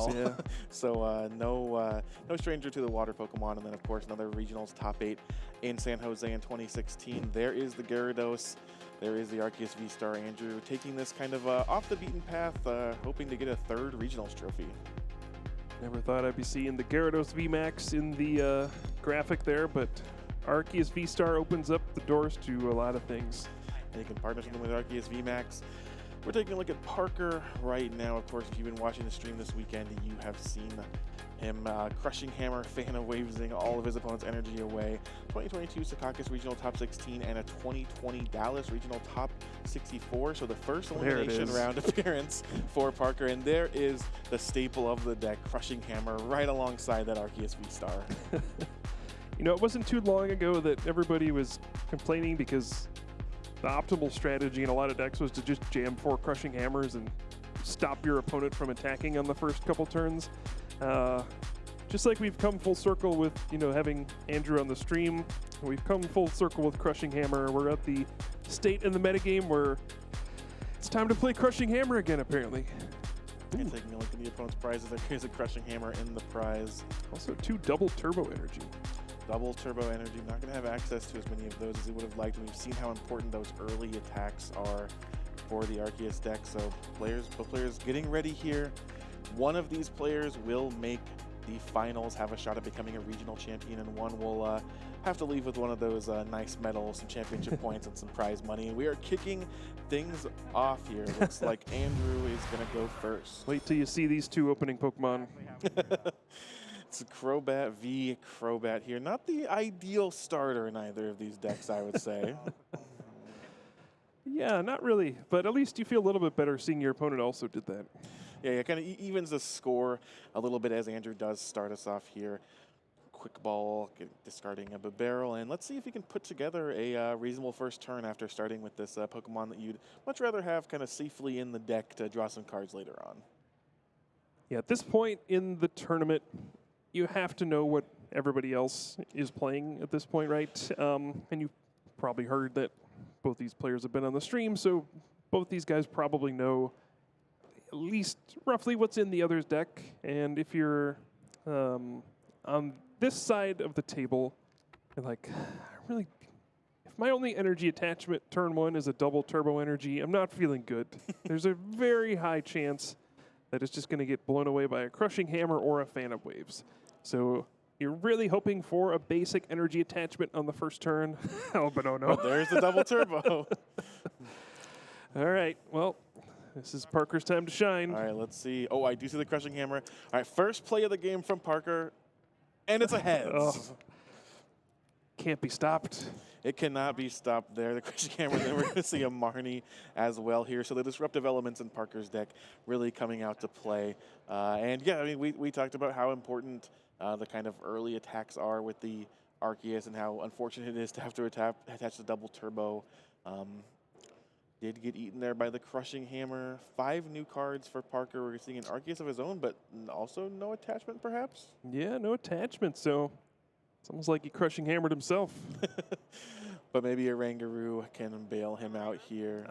well. Yeah. So no stranger to the water Pokemon. And then, of course, another regionals top 8 in San Jose in 2016. There is the Gyarados. There is the Arceus V-Star. Andrew taking this kind of off the beaten path, hoping to get a third regionals trophy. Never thought I'd be seeing the Gyarados VMAX in the graphic there, but Arceus V-Star opens up the doors to a lot of things. And you can partner something with Arceus VMAX. We're taking a look at Parker right now. Of course, if you've been watching the stream this weekend, you have seen him crushing hammer, fan of wavesing all of his opponent's energy away. 2022 Secaucus Regional Top 16 and a 2020 Dallas Regional Top 64. So the first elimination round appearance for Parker. And there is the staple of the deck, crushing hammer, right alongside that Arceus V-Star. You know, it wasn't too long ago that everybody was complaining because the optimal strategy in a lot of decks was to just jam 4 crushing hammers and stop your opponent from attacking on the first couple turns. Just like we've come full circle with, you know, having Andrew on the stream, we've come full circle with Crushing Hammer. We're at the state in the metagame where it's time to play Crushing Hammer again, apparently. And taking a look at the opponent's prizes, there is a Crushing Hammer in the prize. Also 2 double turbo energy. Double turbo energy, not going to have access to as many of those as he would have liked. And we've seen how important those early attacks are for the Arceus deck. So both players getting ready here. One of these players will make the finals, have a shot at becoming a regional champion, and one will have to leave with one of those nice medals, some championship points, and some prize money. And we are kicking things off here. Looks like Andrew is going to go first. Wait till you see these 2 opening Pokemon. It's a Crobat v Crobat here. Not the ideal starter in either of these decks, I would say. Yeah, not really, but at least you feel a little bit better seeing your opponent also did that. Yeah, it kind of evens the score a little bit as Andrew does start us off here. Quick ball, discarding a barrel, and let's see if he can put together a reasonable first turn after starting with this Pokemon that you'd much rather have kind of safely in the deck to draw some cards later on. Yeah, at this point in the tournament, you have to know what everybody else is playing at this point, right? And you've probably heard that both these players have been on the stream, so both these guys probably know at least roughly what's in the other's deck. And if you're on this side of the table, you're like, if my only energy attachment turn 1 is a double turbo energy, I'm not feeling good. There's a very high chance that it's just going to get blown away by a Crushing Hammer or a Fan of Waves. So you're really hoping for a basic energy attachment on the first turn. Oh, but oh no. But there's the double turbo. All right, well, this is Parker's time to shine. All right, let's see. Oh, I do see the Crushing Hammer. All right, first play of the game from Parker, and it's a heads. Oh. Can't be stopped. It cannot be stopped there. The Crushing Hammer, then we're going to see a Marnie as well here. So the disruptive elements in Parker's deck really coming out to play. And yeah, I mean, we talked about how important the kind of early attacks are with the Arceus and how unfortunate it is to have to attach the double turbo. Did get eaten there by the Crushing Hammer. 5 new cards for Parker. We're seeing an Arceus of his own, but also no attachment, perhaps? Yeah, no attachment, so it's almost like he Crushing Hammered himself. But maybe a Rangaroo can bail him out here.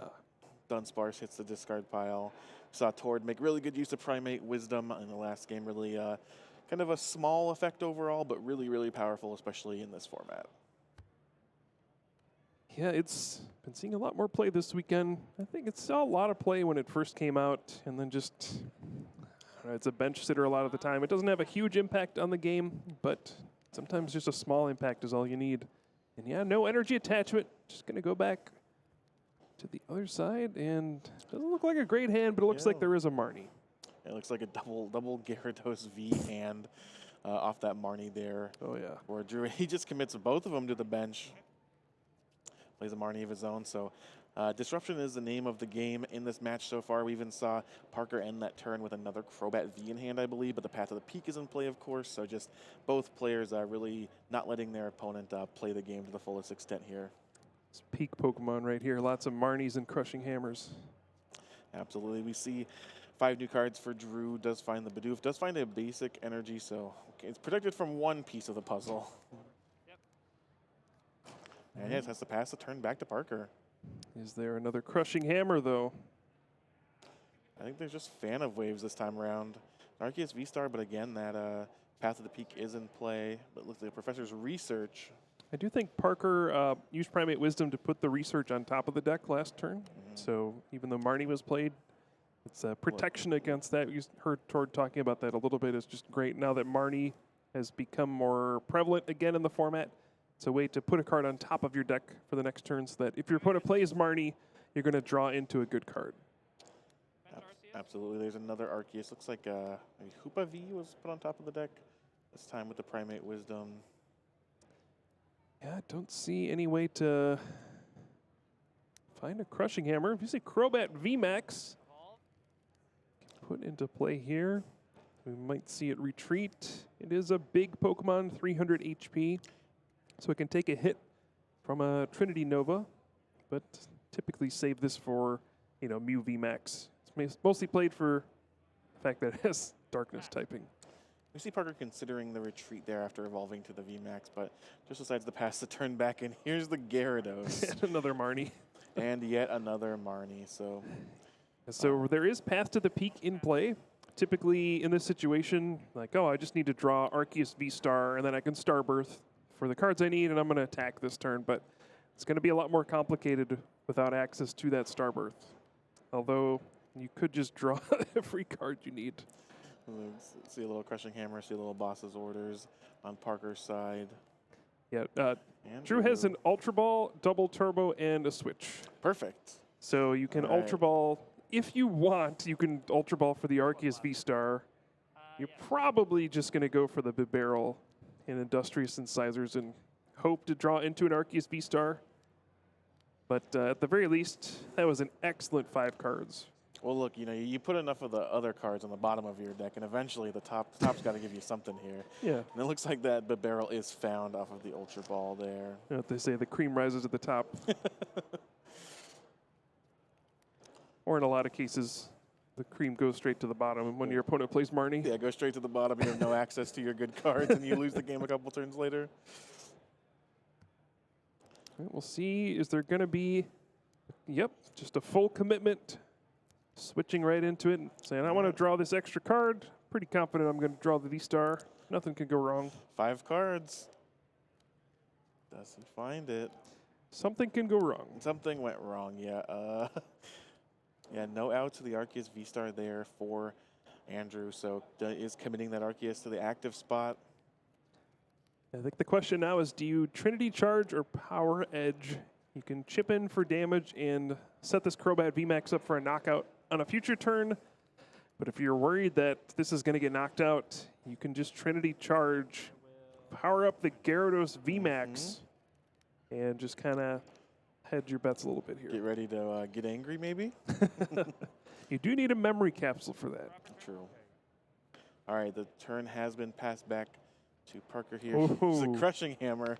Dunsparce hits the discard pile. Saw Tord make really good use of Primate Wisdom in the last game. Really kind of a small effect overall, but really, really powerful, especially in this format. Yeah, it's been seeing a lot more play this weekend. I think it saw a lot of play when it first came out, and then just, I don't know, it's a bench sitter a lot of the time. It doesn't have a huge impact on the game, but sometimes just a small impact is all you need. And yeah, no energy attachment. Just going to go back to the other side, and doesn't look like a great hand, but it looks like there is a Marnie. It looks like a double Gyarados V hand off that Marnie there. Oh, yeah. Or Drew, he just commits both of them to the bench. Plays a Marnie of his own. So Disruption is the name of the game in this match so far. We even saw Parker end that turn with another Crobat V in hand, I believe, but the Path of the Peak is in play, of course. So just both players really not letting their opponent play the game to the fullest extent here. It's peak Pokemon right here. Lots of Marnies and Crushing Hammers. Absolutely. We see 5 new cards for Drew. Does find the Bidoof. Does find a basic energy, so okay, it's protected from one piece of the puzzle. And yes, has to pass the turn back to Parker. Is there another Crushing Hammer, though? I think there's just Fan of Waves this time around. Arceus V-Star, but again, that Path of the Peak is in play. But it looks like the Professor's Research. I do think Parker used Primate Wisdom to put the research on top of the deck last turn. So even though Marnie was played, it's a protection against that. You heard Tord talking about that a little bit. It's just great now that Marnie has become more prevalent again in the format. It's a way to put a card on top of your deck for the next turn so that if your opponent plays Marnie, you're going to draw into a good card. Absolutely. There's another Arceus. Looks like maybe Hoopa V was put on top of the deck. This time with the Primate Wisdom. Yeah, I don't see any way to find a Crushing Hammer. If you say Crobat VMAX, put into play here. We might see it retreat. It is a big Pokemon, 300 HP. So it can take a hit from a Trinity Nova, but typically save this for, Mew VMAX. It's mostly played for the fact that it has darkness typing. We see Parker considering the retreat there after evolving to the VMAX, but just decides to pass the turn back, and here's the Gyarados. And another Marnie. And yet another Marnie, so there is Path to the Peak in play. Typically in this situation, like, I just need to draw Arceus V-Star, and then I can Starbirth for the cards I need, and I'm going to attack this turn, but it's going to be a lot more complicated without access to that Starbirth. Although you could just draw every card you need. See a little Crushing Hammer, see a little Boss's Orders on Parker's side. Yeah, Drew has an Ultra Ball, Double Turbo, and a Switch. Perfect. So you can Ultra Ball, if you want, you can Ultra Ball for the Arceus V-Star. You're probably just going to go for the Bibarel and Industrious Incisors and hope to draw into an Arceus V-Star. But at the very least, that was an excellent 5 cards. Well, look, you put enough of the other cards on the bottom of your deck, and eventually the top's got to give you something here. Yeah. And it looks like that Bibarel is found off of the Ultra Ball there. You know what they say, the cream rises to the top. Or in a lot of cases, the cream goes straight to the bottom when your opponent plays Marnie. Yeah, go straight to the bottom. You have no access to your good cards, and you lose the game a couple turns later. All right, we'll see. Is there going to be, just a full commitment. Switching right into it and saying, I want to draw this extra card. Pretty confident I'm going to draw the V-Star. Nothing can go wrong. 5 cards. Doesn't find it. Something can go wrong. Something went wrong, yeah. Yeah, no out to the Arceus V-Star there for Andrew, so is committing that Arceus to the active spot. I think the question now is, do you Trinity Charge or Power Edge? You can chip in for damage and set this Crobat VMAX up for a knockout on a future turn. But if you're worried that this is going to get knocked out, you can just Trinity Charge, power up the Gyarados VMAX, and just kind of hedge your bets a little bit here. Get ready to get angry, maybe? You do need a memory capsule for that. True. All right, the turn has been passed back to Parker here. Ooh. It's a Crushing Hammer.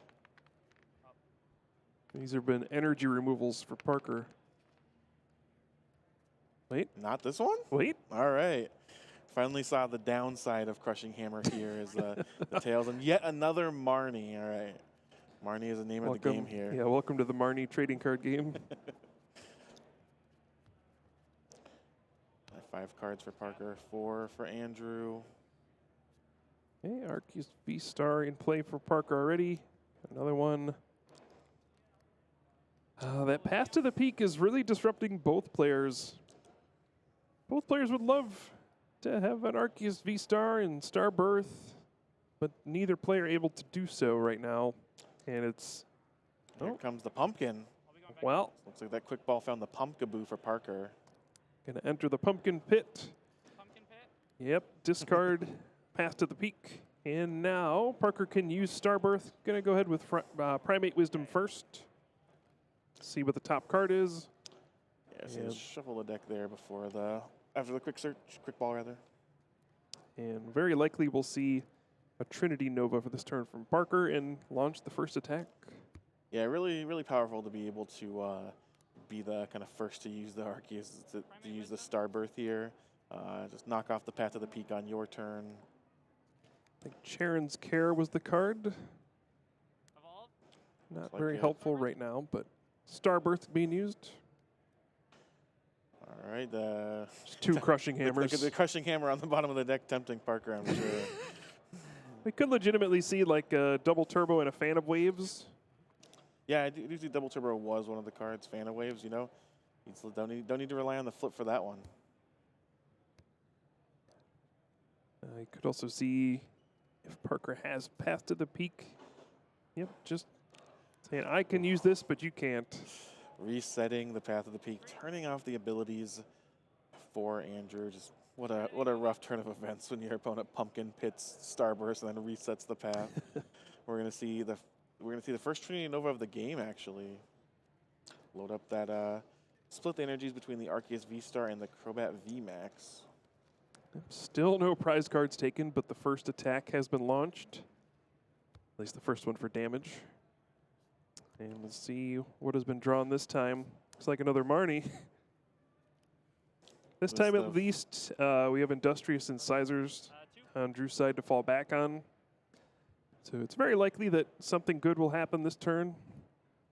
These have been energy removals for Parker. Wait. Not this one? Wait. All right. Finally saw the downside of Crushing Hammer here is the tails. And yet another Marnie. All right. Marnie is the name of the game here. Yeah, welcome to the Marnie trading card game. 5 cards for Parker, 4 for Andrew. Okay, Arceus V-Star in play for Parker already. Another one. That Path to the Peak is really disrupting both players. Both players would love to have an Arceus V-Star and Starbirth, but neither player able to do so right now. And it's... Here comes the Pumpkin. Well, Looks like that quick ball found the Pumpkaboo for Parker. going to enter the Pumpkin Pit. Yep, discard Path to the Peak. And now Parker can use Starbirth. Going to go ahead with Primate Wisdom first. See what the top card is. Yeah, so shuffle the deck there before after the quick ball rather. And very likely we'll see a Trinity Nova for this turn from Parker and launch the first attack. Yeah, really, really powerful to be able to be the kind of first to use the Arceus, to use the Starbirth here. Just knock off the Path of the Peak on your turn. I think Charon's Care was the card. Not very helpful right now, but Starbirth being used. All right, Just 2 crushing hammers. The crushing hammer on the bottom of the deck, tempting Parker, I'm sure. We could legitimately see like a double turbo and a fan of waves. Yeah, I do see Double Turbo was one of the cards. Fan of Waves, you know. You don't need to rely on the flip for that one. You could also see if Parker has Path to the Peak. Yep, just saying, I can use this, but you can't. Resetting the Path of the Peak, turning off the abilities for Andrew. Just what a rough turn of events when your opponent pumpkin pits Starburst and then resets the path. We're gonna see the first Trinity Nova of the game actually. Load up that split the energies between the Arceus V-Star and the Crobat V-Max. Still no prize cards taken, but the first attack has been launched. At least the first one for damage. And we'll see what has been drawn this time. Looks like another Marnie. This time at least, we have Industrious Incisors on Drew's side to fall back on. So it's very likely that something good will happen this turn.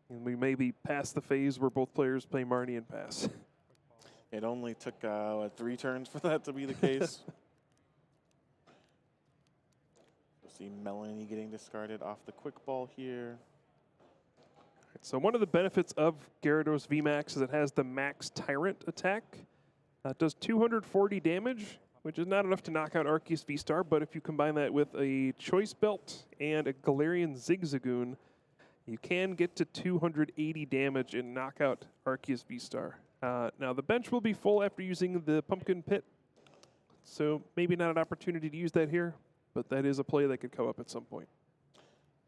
And we may be past the phase where both players play Marnie and pass. It only took 3 turns for that to be the case. We'll see Melanie getting discarded off the quick ball here. So one of the benefits of Gyarados VMAX is it has the Max Tyrant attack. It does 240 damage, which is not enough to knock out Arceus V-Star, but if you combine that with a Choice Belt and a Galarian Zigzagoon, you can get to 280 damage and knock out Arceus V-Star. Now, the bench will be full after using the Pumpkin Pit, so maybe not an opportunity to use that here, but that is a play that could come up at some point.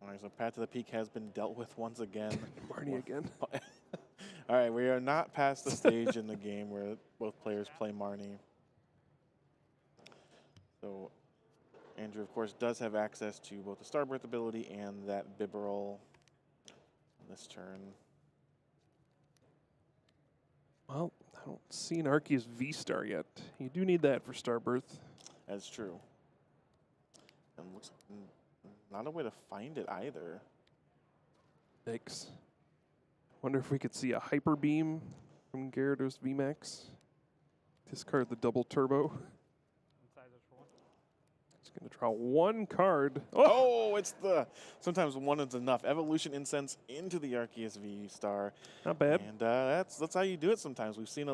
All right, so Path to the Peak has been dealt with once again. Marnie again. All right, we are not past the stage in the game where both players play Marnie. So Andrew, of course, does have access to both the Starbirth ability and that Bibarel this turn. Well, I don't see an Arceus V-Star yet. You do need that for Starbirth. That's true. And looks like not a way to find it either. Yikes. Wonder if we could see a Hyper Beam from Gyarados VMAX. Discard the double turbo. He's going to draw 1 card. Oh, sometimes 1 is enough. Evolution Incense into the Arceus V-Star. Not bad. And that's how you do it sometimes. We've seen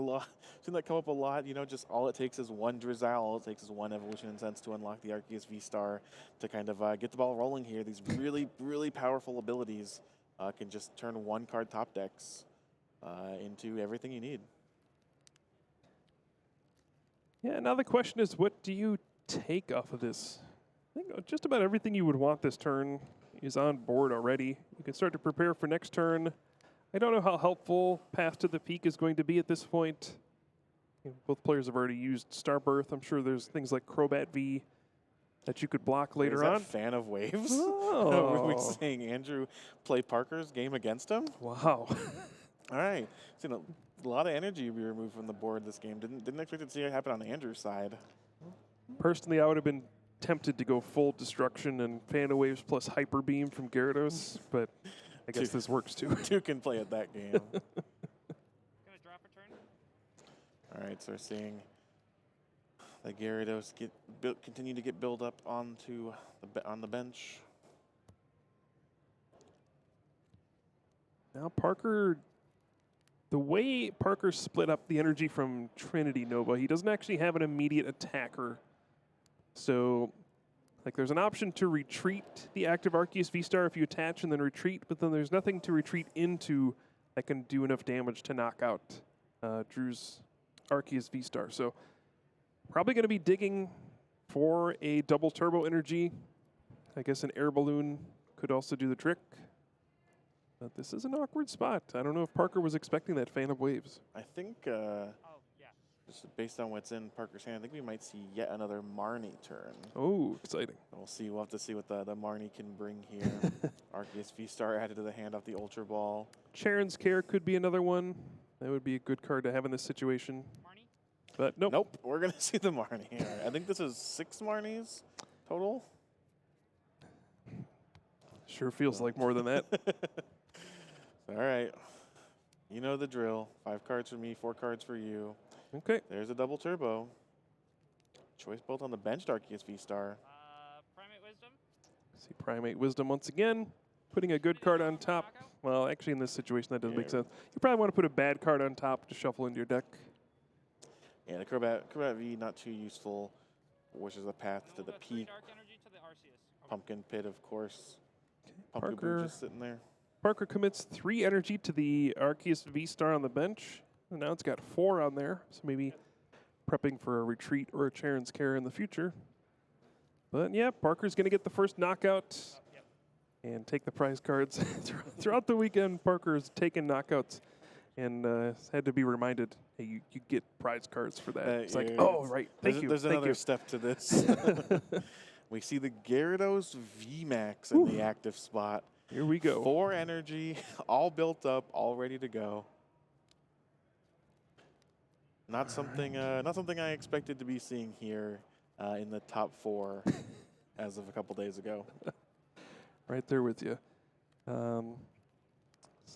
seen that come up a lot. You know, just all it takes is 1 Drizzile. All it takes is 1 Evolution Incense to unlock the Arceus V-Star to kind of get the ball rolling here. These really, really powerful abilities can just turn 1-card top decks into everything you need. Yeah, now the question is, what do you take off of this? I think just about everything you would want this turn is on board already. You can start to prepare for next turn. I don't know how helpful Path to the Peak is going to be at this point. You know, both players have already used Starbirth. I'm sure there's things like Crobat V that you could block later on. Fan of Waves? Oh. Are we saying Andrew play Parker's game against him? Wow. All right. Seen a lot of energy be removed from the board this game. Didn't expect to see it happen on Andrew's side. Personally, I would have been tempted to go full Destruction and Fan of Waves plus Hyper Beam from Gyarados, but I guess this works too. 2 can play at that game. Gonna draw for turn. All right, so we're seeing the Gyarados continue to get build up on the bench. Now Parker, the way Parker split up the energy from Trinity Nova, he doesn't actually have an immediate attacker. So, like, there's an option to retreat the active Arceus V-Star if you attach and then retreat, but then there's nothing to retreat into that can do enough damage to knock out Drew's Arceus V-Star. So, probably going to be digging for a double turbo energy. I guess an air balloon could also do the trick. But this is an awkward spot. I don't know if Parker was expecting that Fan of Waves. I think, just based on what's in Parker's hand, I think we might see yet another Marnie turn. Oh, exciting. We'll see. We'll have to see what the Marnie can bring here. Arceus V-Star added to the hand off the Ultra Ball. Charon's Care could be another one. That would be a good card to have in this situation. Marnie? But nope. Nope. We're going to see the Marnie here. I think this is 6 Marnies total. Sure feels like more than that. All right. You know the drill. 5 cards for me, 4 cards for you. Okay. There's a double turbo. Choice built on the benched Arceus V-Star. Primate Wisdom. See Primate Wisdom once again, putting a good card on top. Well, actually, in this situation, that doesn't make sense. You probably want to put a bad card on top to shuffle into your deck. Yeah, the Crobat V, not too useful. Forces a path to the peak. Dark energy to the Arceus. Pumpkin Pit, of course. Okay. Pumpkin just sitting there. Parker commits 3 energy to the Arceus V-Star on the bench. And now it's got 4 on there, so maybe prepping for a retreat or a Charon's Care in the future. But yeah, Parker's going to get the first knockout and take the prize cards. Throughout the weekend, Parker's taken knockouts and had to be reminded, hey, you get prize cards for that. It's like, oh, right, thank you. There's another step to this. We see the Gyarados VMAX in the active spot. Here we go. 4 energy, all built up, all ready to go. Not something I expected to be seeing here in the top 4 as of a couple days ago. Right there with you. So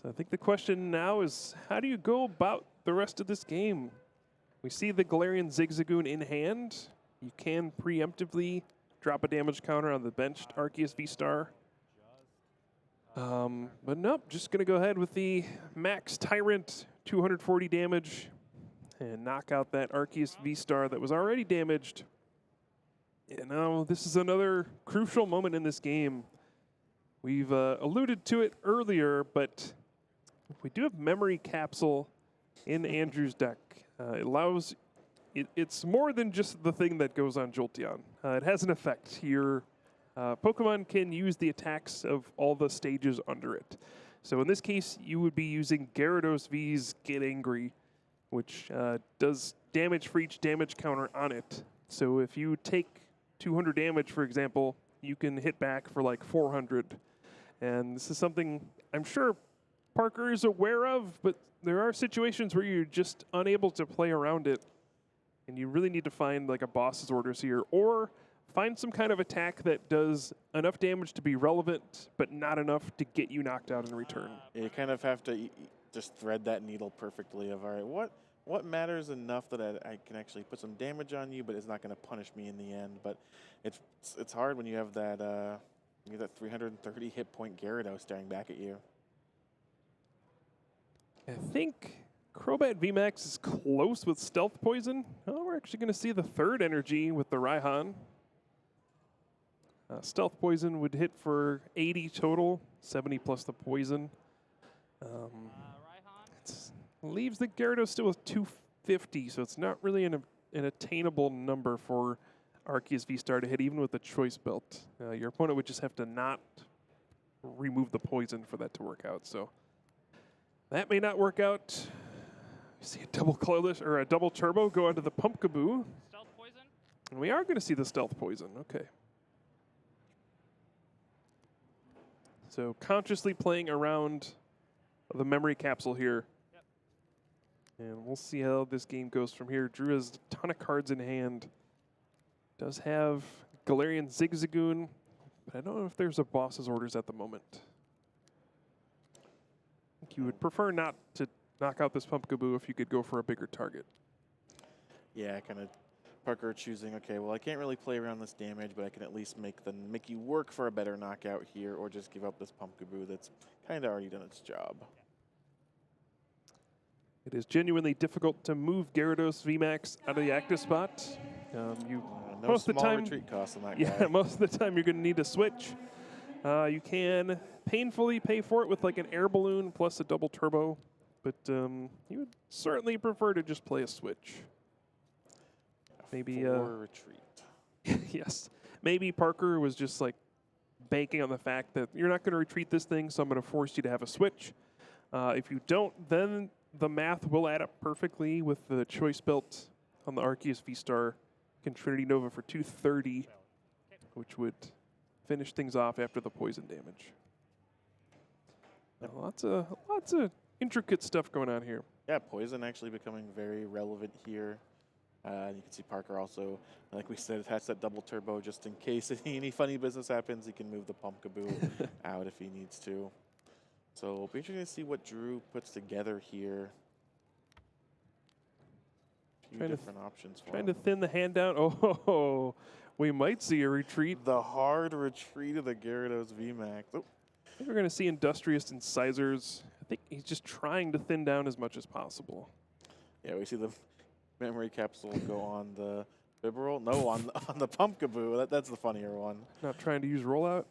I think the question now is, how do you go about the rest of this game? We see the Galarian Zigzagoon in hand. You can preemptively drop a damage counter on the benched Arceus V-Star. But nope, just going to go ahead with the Max Tyrant, 240 damage, and knock out that Arceus V-Star that was already damaged. And now this is another crucial moment in this game. We've alluded to it earlier, but we do have Memory Capsule in Andrew's deck. It allows, it's more than just the thing that goes on Jolteon. It has an effect. Your Pokemon can use the attacks of all the stages under it. So in this case, you would be using Gyarados V's Get Angry, which does damage for each damage counter on it. So if you take 200 damage, for example, you can hit back for like 400. And this is something I'm sure Parker is aware of, but there are situations where you're just unable to play around it. And you really need to find like a boss's orders here, or find some kind of attack that does enough damage to be relevant, but not enough to get you knocked out in return. Yeah, you kind of have to just thread that needle perfectly of, all right, what matters enough that I can actually put some damage on you, but it's not going to punish me in the end. But it's hard when you have that 330 hit point Gyarados staring back at you. I think Crobat VMAX is close with Stealth Poison. Oh, we're actually going to see the 3rd energy with the Raihan. Stealth Poison would hit for 80 total, 70 plus the poison. Leaves the Gyarados still with 250, so it's not really an attainable number for Arceus V-Star to hit, even with the Choice Belt. Your opponent would just have to not remove the poison for that to work out. So that may not work out. You see a double Clutch or a double Turbo go onto the Pumpkaboo. Stealth Poison. And we are going to see the Stealth Poison. Okay. So consciously playing around the Memory Capsule here. Yep. And we'll see how this game goes from here. Drew has a ton of cards in hand. Does have Galarian Zigzagoon, but I don't know if there's a boss's orders at the moment. I think you would prefer not to knock out this Pumpkaboo if you could go for a bigger target. Yeah, kind of Parker choosing, okay, well, I can't really play around this damage, but I can at least make you work for a better knockout here, or just give up this Pumpkaboo that's kind of already done its job. It is genuinely difficult to move Gyarados VMAX out of the active spot. No most of the small time, retreat cost on that yeah, guy. most of the time you're going to need to switch. You can painfully pay for it with like an air balloon plus a double turbo, but you would certainly prefer to just play a switch. Maybe retreat. yes. Maybe Parker was just like banking on the fact that you're not going to retreat this thing, so I'm going to force you to have a switch. If you don't, then the math will add up perfectly with the choice belt on the Arceus V-Star. Can Trinity Nova for 230, which would finish things off after the poison damage. Lots of intricate stuff going on here. Yeah, poison actually becoming very relevant here. You can see Parker also, like we said, has that double turbo just in case any funny business happens. He can move the Pumpkaboo out if he needs to. So it'll be interesting to see what Drew puts together here. few Trying to different options for Trying him. to thin the hand down. Oh, we might see a retreat. The hard retreat of the Gyarados VMAX. Oh, I think we're going to see Industrious Incisors. I think he's just trying to thin down as much as possible. yeah, we see the memory capsule go on the Bibarel. No, on the Pumpkaboo. That's the funnier one. Not trying to use rollout.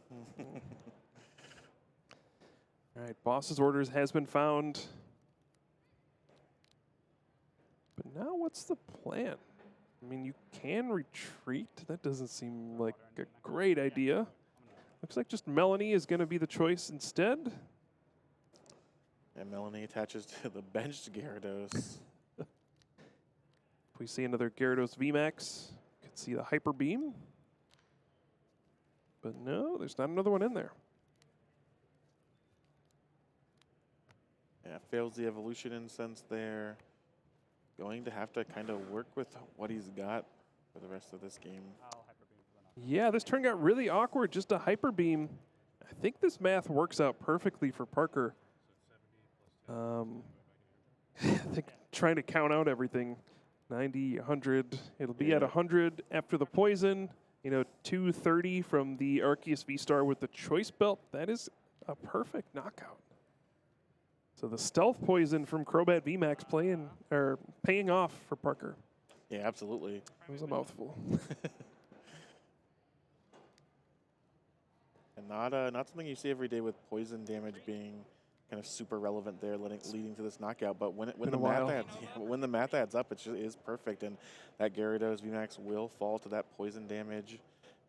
All right, boss's orders has been found. But now what's the plan? I mean, you can retreat. That doesn't seem like a great idea. Looks like just Melanie is going to be the choice instead. And Melanie attaches to the benched Gyarados. If we see another Gyarados VMAX, could see the Hyper Beam. But no, there's not another one in there. Yeah, fails the evolution incense there. Going to have to kind of work with what he's got for the rest of this game. Yeah, this turn got really awkward. Just a Hyper Beam. I think this math works out perfectly for Parker. I think trying to count out everything. 90, 100. It'll be at 100 after the poison. 230 from the Arceus V-Star with the Choice Belt. That is a perfect knockout. So the stealth poison from Crobat VMAX paying off for Parker. Yeah, absolutely. It was a mouthful. And not something you see every day with poison damage being kind of super relevant there, leading to this knockout. But when the math adds up, it just is perfect. And that Gyarados VMAX will fall to that poison damage.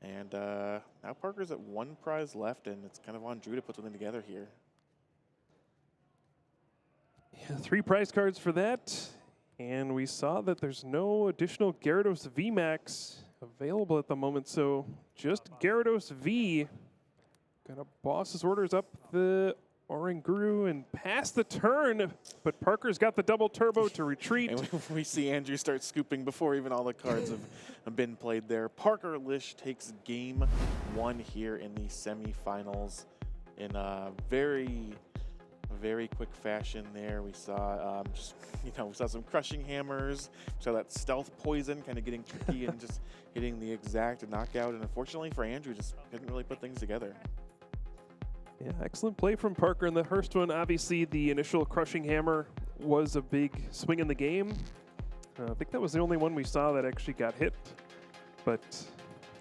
And now Parker's at one prize left, and it's kind of on Drew to put something together here. Yeah, 3 prize cards for that. And we saw that there's no additional Gyarados VMAX available at the moment. So just Gyarados V. Gonna boss his orders up the Oranguru and pass the turn. But Parker's got the double turbo to retreat. And we see Andrew start scooping before even all the cards have been played there. Parker Lish takes game 1 here in the semifinals in a very quick fashion there. We saw we saw some crushing hammers. We saw that stealth poison kind of getting tricky and just hitting the exact knockout. And unfortunately for Andrew, just couldn't really put things together. Yeah, excellent play from Parker in the first one. Obviously, the initial crushing hammer was a big swing in the game. I think that was the only one we saw that actually got hit. But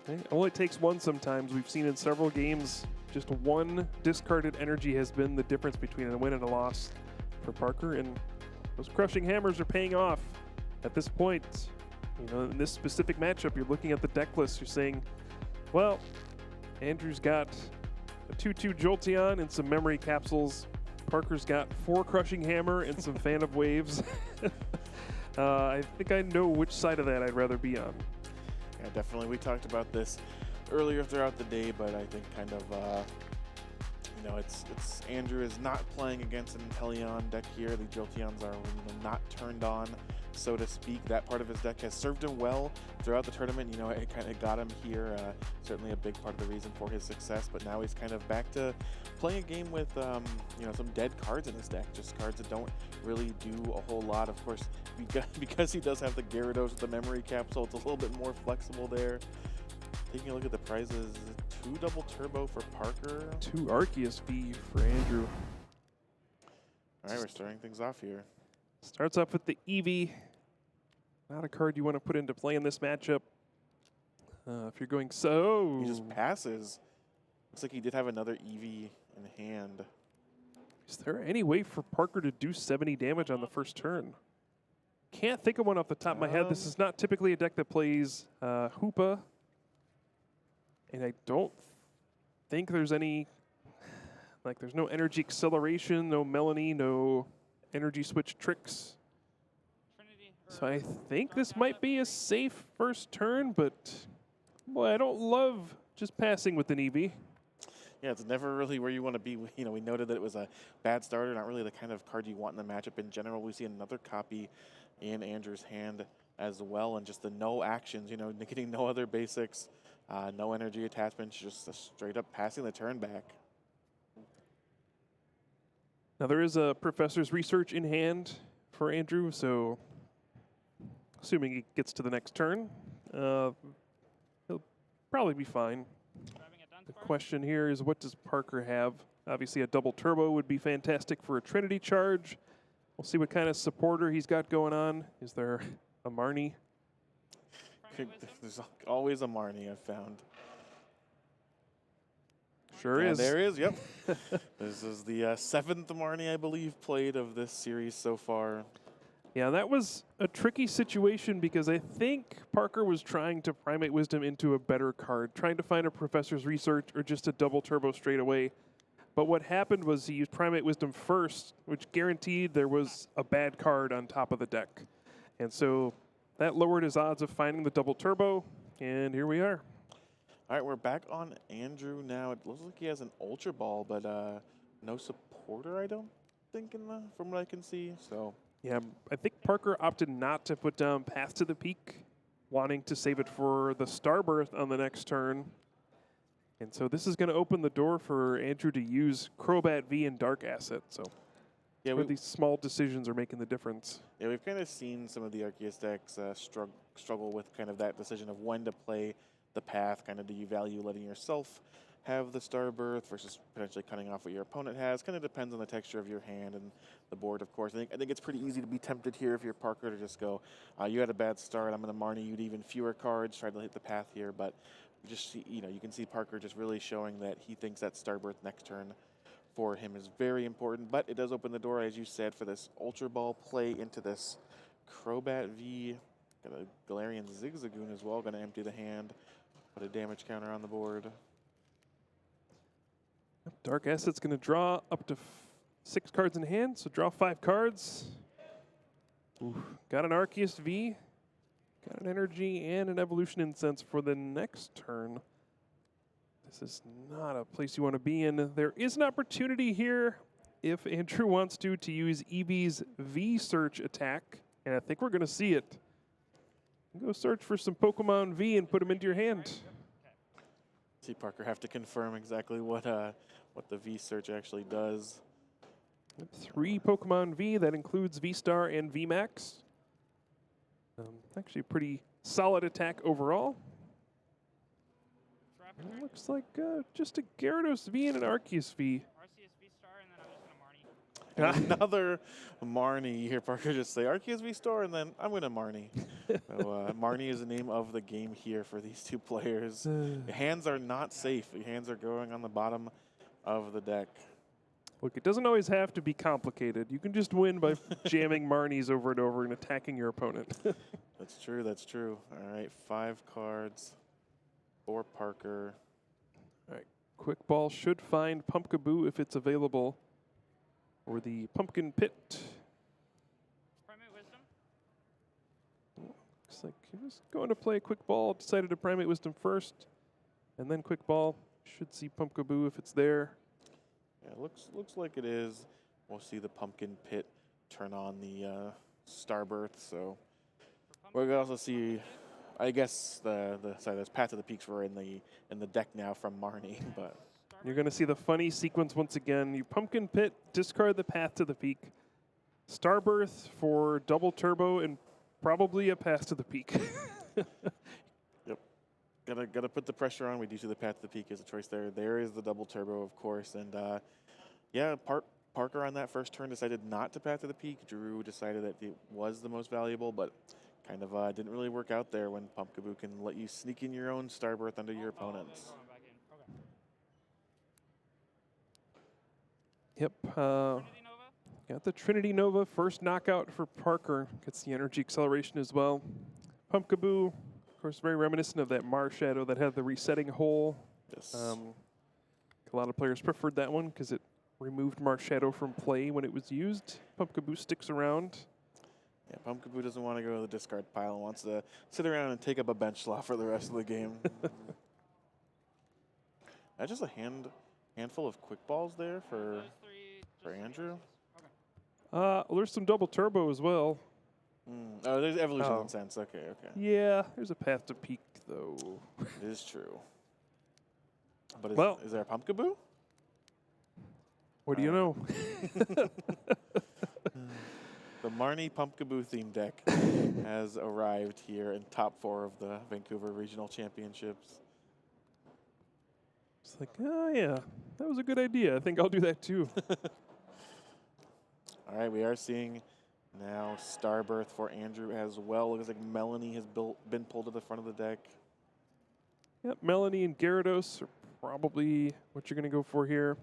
it only takes one sometimes. We've seen in several games just one discarded energy has been the difference between a win and a loss for Parker. And those crushing hammers are paying off at this point. In this specific matchup, you're looking at the deck list. You're saying, well, Andrew's got a 2-2 Jolteon and some memory capsules. Parker's got 4 crushing hammer and some fan of waves. I think I know which side of that I'd rather be on. Yeah, definitely. We talked about this earlier throughout the day, but I think kind of, it's Andrew is not playing against an Inteleon deck here. The Jolteons are not turned on, so to speak. That part of his deck has served him well throughout the tournament. It kind of got him here. Certainly a big part of the reason for his success, but now he's kind of back to playing a game with, some dead cards in his deck, just cards that don't really do a whole lot. Of course, because he does have the Gyarados with the memory capsule, it's a little bit more flexible there. Taking a look at the prizes, 2 double turbo for Parker. 2 Arceus V for Andrew. All right, we're starting things off here. Starts off with the Eevee. Not a card you want to put into play in this matchup. If you're going so... He just passes. Looks like he did have another Eevee in hand. Is there any way for Parker to do 70 damage on the first turn? Can't think of one off the top of my head. This is not typically a deck that plays Hoopa. And I don't think there's any, there's no energy acceleration, no Melanie, no energy switch tricks. So I think this might be a safe first turn, but boy, I don't love just passing with an Eevee. Yeah, it's never really where you want to be. We noted that it was a bad starter, not really the kind of card you want in the matchup in general. We see another copy in Andrew's hand as well, and just the no actions, getting no other basics. No energy attachments, just a straight up passing the turn back. Now there is a professor's research in hand for Andrew, so assuming he gets to the next turn. He'll probably be fine. Grabbing a The Dunsparce. question here is, what does Parker have? Obviously, a double turbo would be fantastic for a Trinity charge. We'll see what kind of supporter he's got going on. Is there a Marnie? Primate Wisdom. There's always a Marnie, I've found. Sure And is. there is, yep. This is the 7th Marnie, I believe, played of this series so far. Yeah, that was a tricky situation because I think Parker was trying to Primate Wisdom into a better card, trying to find a Professor's Research or just a double turbo straight away. But what happened was he used Primate Wisdom first, which guaranteed there was a bad card on top of the deck. And so that lowered his odds of finding the double turbo, and here we are. All right, we're back on Andrew now. It looks like he has an Ultra Ball, but no supporter, I don't think, from what I can see. So Yeah, I think Parker opted not to put down Path to the Peak, wanting to save it for the Starbirth on the next turn. And so this is going to open the door for Andrew to use Crobat V and Dark Asset. So yeah, where these small decisions are making the difference. yeah, we've kind of seen some of the Arceus decks struggle with kind of that decision of when to play the path. Kind of, do you value letting yourself have the Starbirth versus potentially cutting off what your opponent has? Kind of depends on the texture of your hand and the board, of course. I think it's pretty easy to be tempted here if you're Parker to just go, you had a bad start, I'm going to Marnie you even fewer cards, try to hit the path here. But just see, you can see Parker just really showing that he thinks that Starbirth next turn for him is very important. But it does open the door, as you said, for this Ultra Ball play into this Crobat V. Got a Galarian Zigzagoon as well, going to empty the hand. Put a damage counter on the board. Dark Asset's going to draw up to 6 cards in hand, so draw 5 cards. Ooh, got an Arceus V, got an Energy, and an Evolution Incense for the next turn. This is not a place you want to be in. There is an opportunity here if Andrew wants to use Eevee's V-Search attack, and I think we're going to see it. Go search for some Pokemon V and put them into your hand. See Parker have to confirm exactly what the V search actually does. 3 Pokemon V, that includes V-Star and V-Max. Actually a pretty solid attack overall. Trapper. It looks like just a Gyarados V and an Arceus V. RCS V-Star, and then I'm just going to Marnie. Another Marnie. You hear Parker just say Arceus V-Star, and then I'm going to Marnie. So Marnie is the name of the game here for these two players. The hands are not safe. The hands are going on the bottom of the deck. Look, it doesn't always have to be complicated. You can just win by jamming Marnies over and over and attacking your opponent. That's true. That's true. All right, 5 cards for Parker. Quick Ball should find Pumpkaboo if it's available. Or the Pumpkin Pit. Primate Wisdom. Looks like he was going to play Quick Ball, decided to Primate Wisdom first, and then Quick Ball. Should see Pumpkaboo if it's there. Yeah, looks like it is. We'll see the Pumpkin Pit turn on the Starbirth. So we're gonna also see, I guess there's Path to the Peaks were in the deck now from Marnie, but You're going to see the funny sequence once again. You Pumpkin Pit, discard the Path to the Peak. Starbirth for double turbo and probably a Path to the Peak. yep, gotta put the pressure on. We do see the Path to the Peak as a choice there. There is the double turbo, of course, and yeah, Parker on that first turn decided not to Path to the Peak. Drew decided that it was the most valuable, but kind of didn't really work out there when Pumpkaboo can let you sneak in your own Starbirth under your opponents. Going back in. Okay. Yep. Trinity Nova. Got the Trinity Nova, first knockout for Parker. Gets the energy acceleration as well. Pumpkaboo, of course, very reminiscent of that Marshadow that had the resetting hole. Yes. A lot of players preferred that one because it removed Marshadow from play when it was used. Pumpkaboo sticks around. Yeah, Pumpkaboo doesn't want to go to the discard pile and wants to sit around and take up a bench slot for the rest of the game. That's just a handful of quick balls there for Those 3 just like Andrew. Arceus. Okay. Well, there's some double turbo as well. Oh, there's evolution Oh. incense. Okay. Yeah, there's a Path to Peak though. It is true. But Well- is there a Pumpkaboo? What do you know? The Marnie Pumpkaboo theme deck has arrived here in top 4 of the Vancouver Regional Championships. It's like, oh yeah, that was a good idea. I think I'll do that too. All right, we are seeing now Starbirth for Andrew as well. Looks like Melanie has been pulled to the front of the deck. Yep, Melanie and Gyarados are probably what you're going to go for here.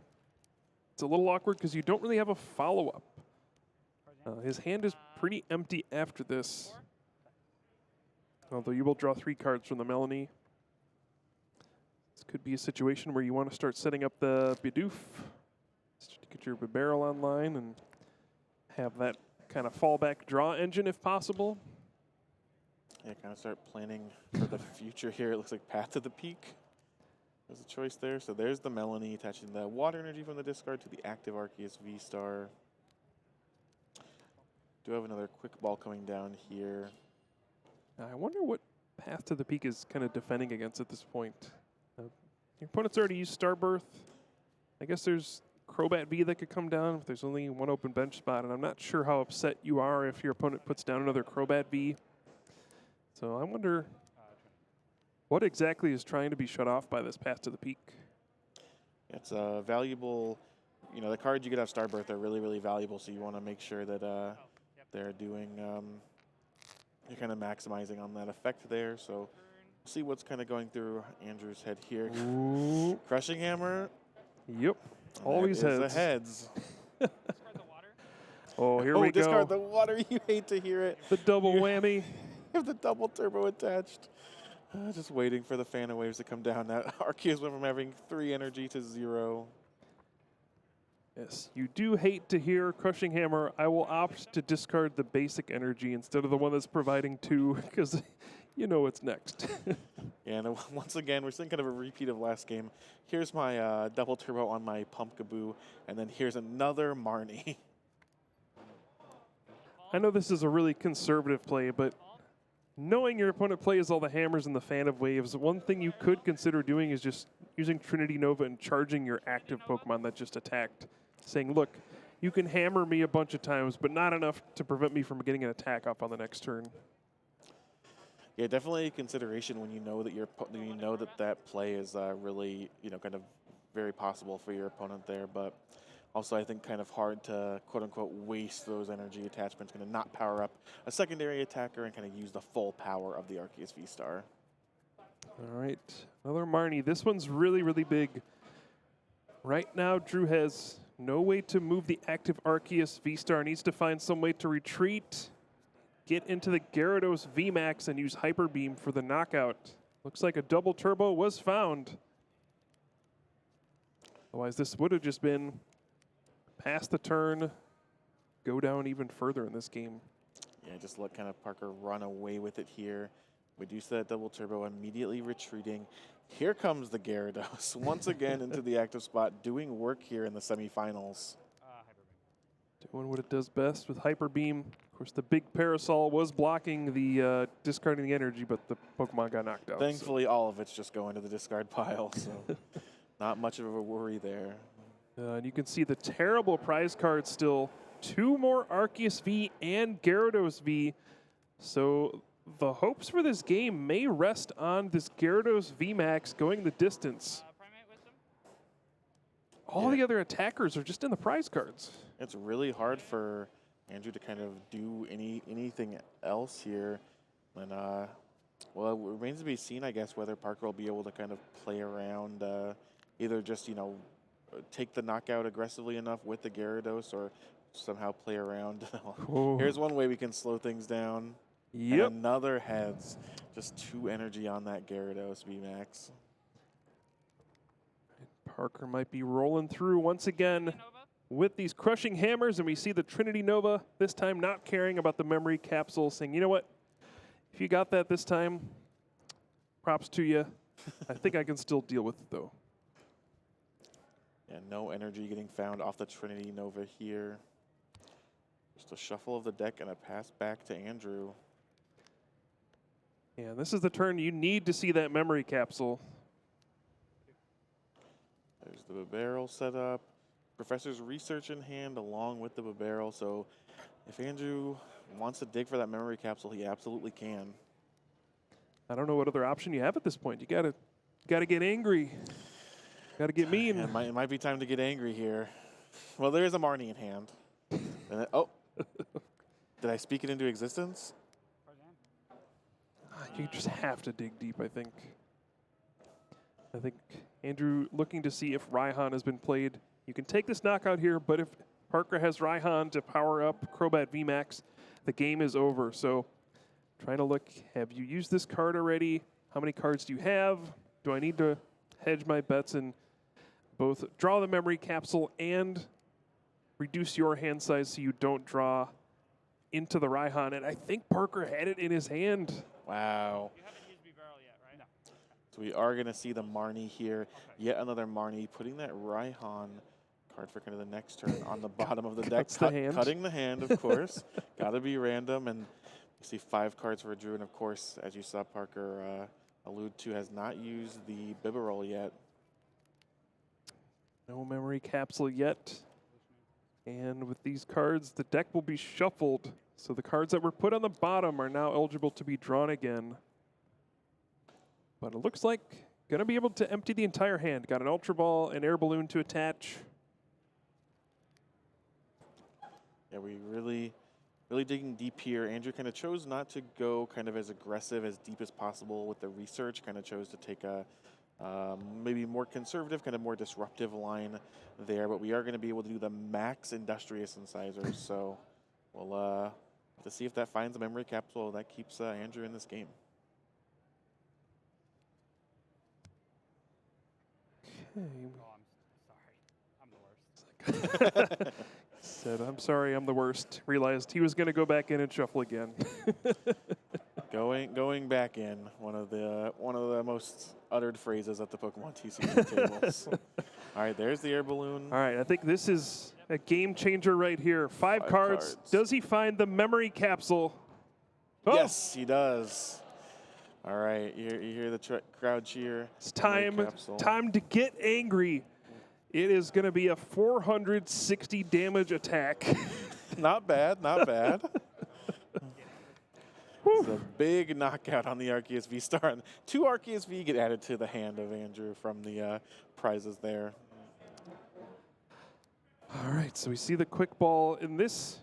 It's a little awkward because you don't really have a follow-up. His hand is pretty empty after this. Although you will draw 3 cards from the Melanie. This could be a situation where you want to start setting up the Bidoof to get your barrel online and have that kind of fallback draw engine if possible. Yeah, kind of start planning for the future here. It looks like Path to the Peak is a choice there. So there's the Melanie attaching the water energy from the discard to the active Arceus V-Star. Do have another quick ball coming down here. I wonder what Path to the Peak is kind of defending against at this point. Your opponent's already used Starbirth. I guess there's Crobat V that could come down if there's only one open bench spot, and I'm not sure how upset you are if your opponent puts down another Crobat V. So I wonder what exactly is trying to be shut off by this Path to the Peak. It's a valuable, you know, the cards you get out of Starbirth are really, really valuable, so you want to make sure that they're doing, you're kind of maximizing on that effect there. So we'll see what's kind of going through Andrew's head here. Ooh. Crushing Hammer. Yep, always that is heads. the heads. Discard the water. Oh, here we go. Discard the water. You hate to hear it. The double whammy. You have the double turbo attached. Just waiting for the Phantom Waves to come down. Now Arceus went from having 3 energy to 0. Yes, you do hate to hear Crushing Hammer. I will opt to discard the basic energy instead of the one that's providing 2, because you know what's next. Yeah, and once again, we're seeing kind of a repeat of last game. Here's my double turbo on my Pumpkaboo, and then here's another Marnie. I know this is a really conservative play, but knowing your opponent plays all the hammers and the Phantom Waves, one thing you could consider doing is just using Trinity Nova and charging your active Pokemon that just attacked. Saying, look, you can hammer me a bunch of times, but not enough to prevent me from getting an attack up on the next turn. Yeah, definitely a consideration when you know that that play is really, you know, kind of very possible for your opponent there. But also, I think kind of hard to quote unquote waste those energy attachments, going to not power up a secondary attacker and kind of use the full power of the Arceus V-Star. All right, another Marnie. This one's really, really big. Right now, Drew has no way to move the active Arceus V-Star. Needs to find some way to retreat, get into the Gyarados VMAX, and use Hyper Beam for the knockout. Looks like a double turbo was found. Otherwise, this would have just been past the turn, go down even further in this game. Yeah, just let kind of Parker run away with it here. We do see that double turbo immediately retreating. Here comes the Gyarados once again into the active spot, doing work here in the semifinals. Doing what it does best with Hyper Beam. Of course, the big Parasol was blocking the discarding the energy, but the Pokemon got knocked out. Thankfully, all of it's just going to the discard pile, so not much of a worry there. And you can see the terrible prize card still. 2 more Arceus V and Gyarados V. So the hopes for this game may rest on this Gyarados VMAX going the distance. Primate Wisdom. All the other attackers are just in the prize cards. It's really hard for Andrew to kind of do anything else here. And, well, it remains to be seen, I guess, whether Parker will be able to kind of play around, either just, you know, take the knockout aggressively enough with the Gyarados or somehow play around. Here's one way we can slow things down. Yep. And another heads. Just 2 energy on that Gyarados VMAX. Parker might be rolling through once again with these crushing hammers, and we see the Trinity Nova this time not caring about the memory capsule, saying, you know what, if you got that this time, props to you. I think I can still deal with it, though. Yeah, no energy getting found off the Trinity Nova here. Just a shuffle of the deck and a pass back to Andrew. Yeah, this is the turn you need to see that memory capsule. There's the barrel set up. Professor's research in hand along with the barrel. So if Andrew wants to dig for that memory capsule, he absolutely can. I don't know what other option you have at this point. You gotta get angry. Gotta get mean. Yeah, it might be time to get angry here. Well, there is a Marnie in hand. And oh, did I speak it into existence? You just have to dig deep, I think. I think Andrew looking to see if Raihan has been played. You can take this knockout here, but if Parker has Raihan to power up Crobat VMAX, the game is over. So trying to look, have you used this card already? How many cards do you have? Do I need to hedge my bets and both draw the memory capsule and reduce your hand size so you don't draw into the Raihan? And I think Parker had it in his hand. Wow. You haven't used barrel yet, right? No. So we are going to see the Marnie here. Yet another Marnie, putting that Raihan card for kind of the next turn on the bottom of the deck. Cuts the hand. Cutting the hand, of course. Got to be random. And you see 5 cards for Drew. And, of course, as you saw Parker allude to, has not used the Bibarel yet. No memory capsule yet. And with these cards, the deck will be shuffled. So the cards that were put on the bottom are now eligible to be drawn again. But it looks like going to be able to empty the entire hand. Got an Ultra Ball, an Air Balloon to attach. Yeah, we really digging deep here. Andrew kind of chose not to go kind of as aggressive, as deep as possible with the research. Kind of chose to take a maybe more conservative, kind of more disruptive line there. But we are going to be able to do the max industrious incisors. So we'll have to see if that finds a memory capsule that keeps Andrew in this game. Okay. Oh, I'm sorry. I'm the worst. Said, I'm sorry, I'm the worst. Realized he was going to go back in and shuffle again. Going back in, one of the most uttered phrases at the Pokemon TCG tables. All right, there's the air balloon. All right, I think this is a game changer right here. 5 cards. Does he find the memory capsule? Oh. Yes, he does. All right, you hear the crowd cheer. It's time to get angry. It is going to be a 460 damage attack. Not bad, not bad. It's a big knockout on the Arceus V star. 2 Arceus V get added to the hand of Andrew from the prizes there. All right, so we see the quick ball, and this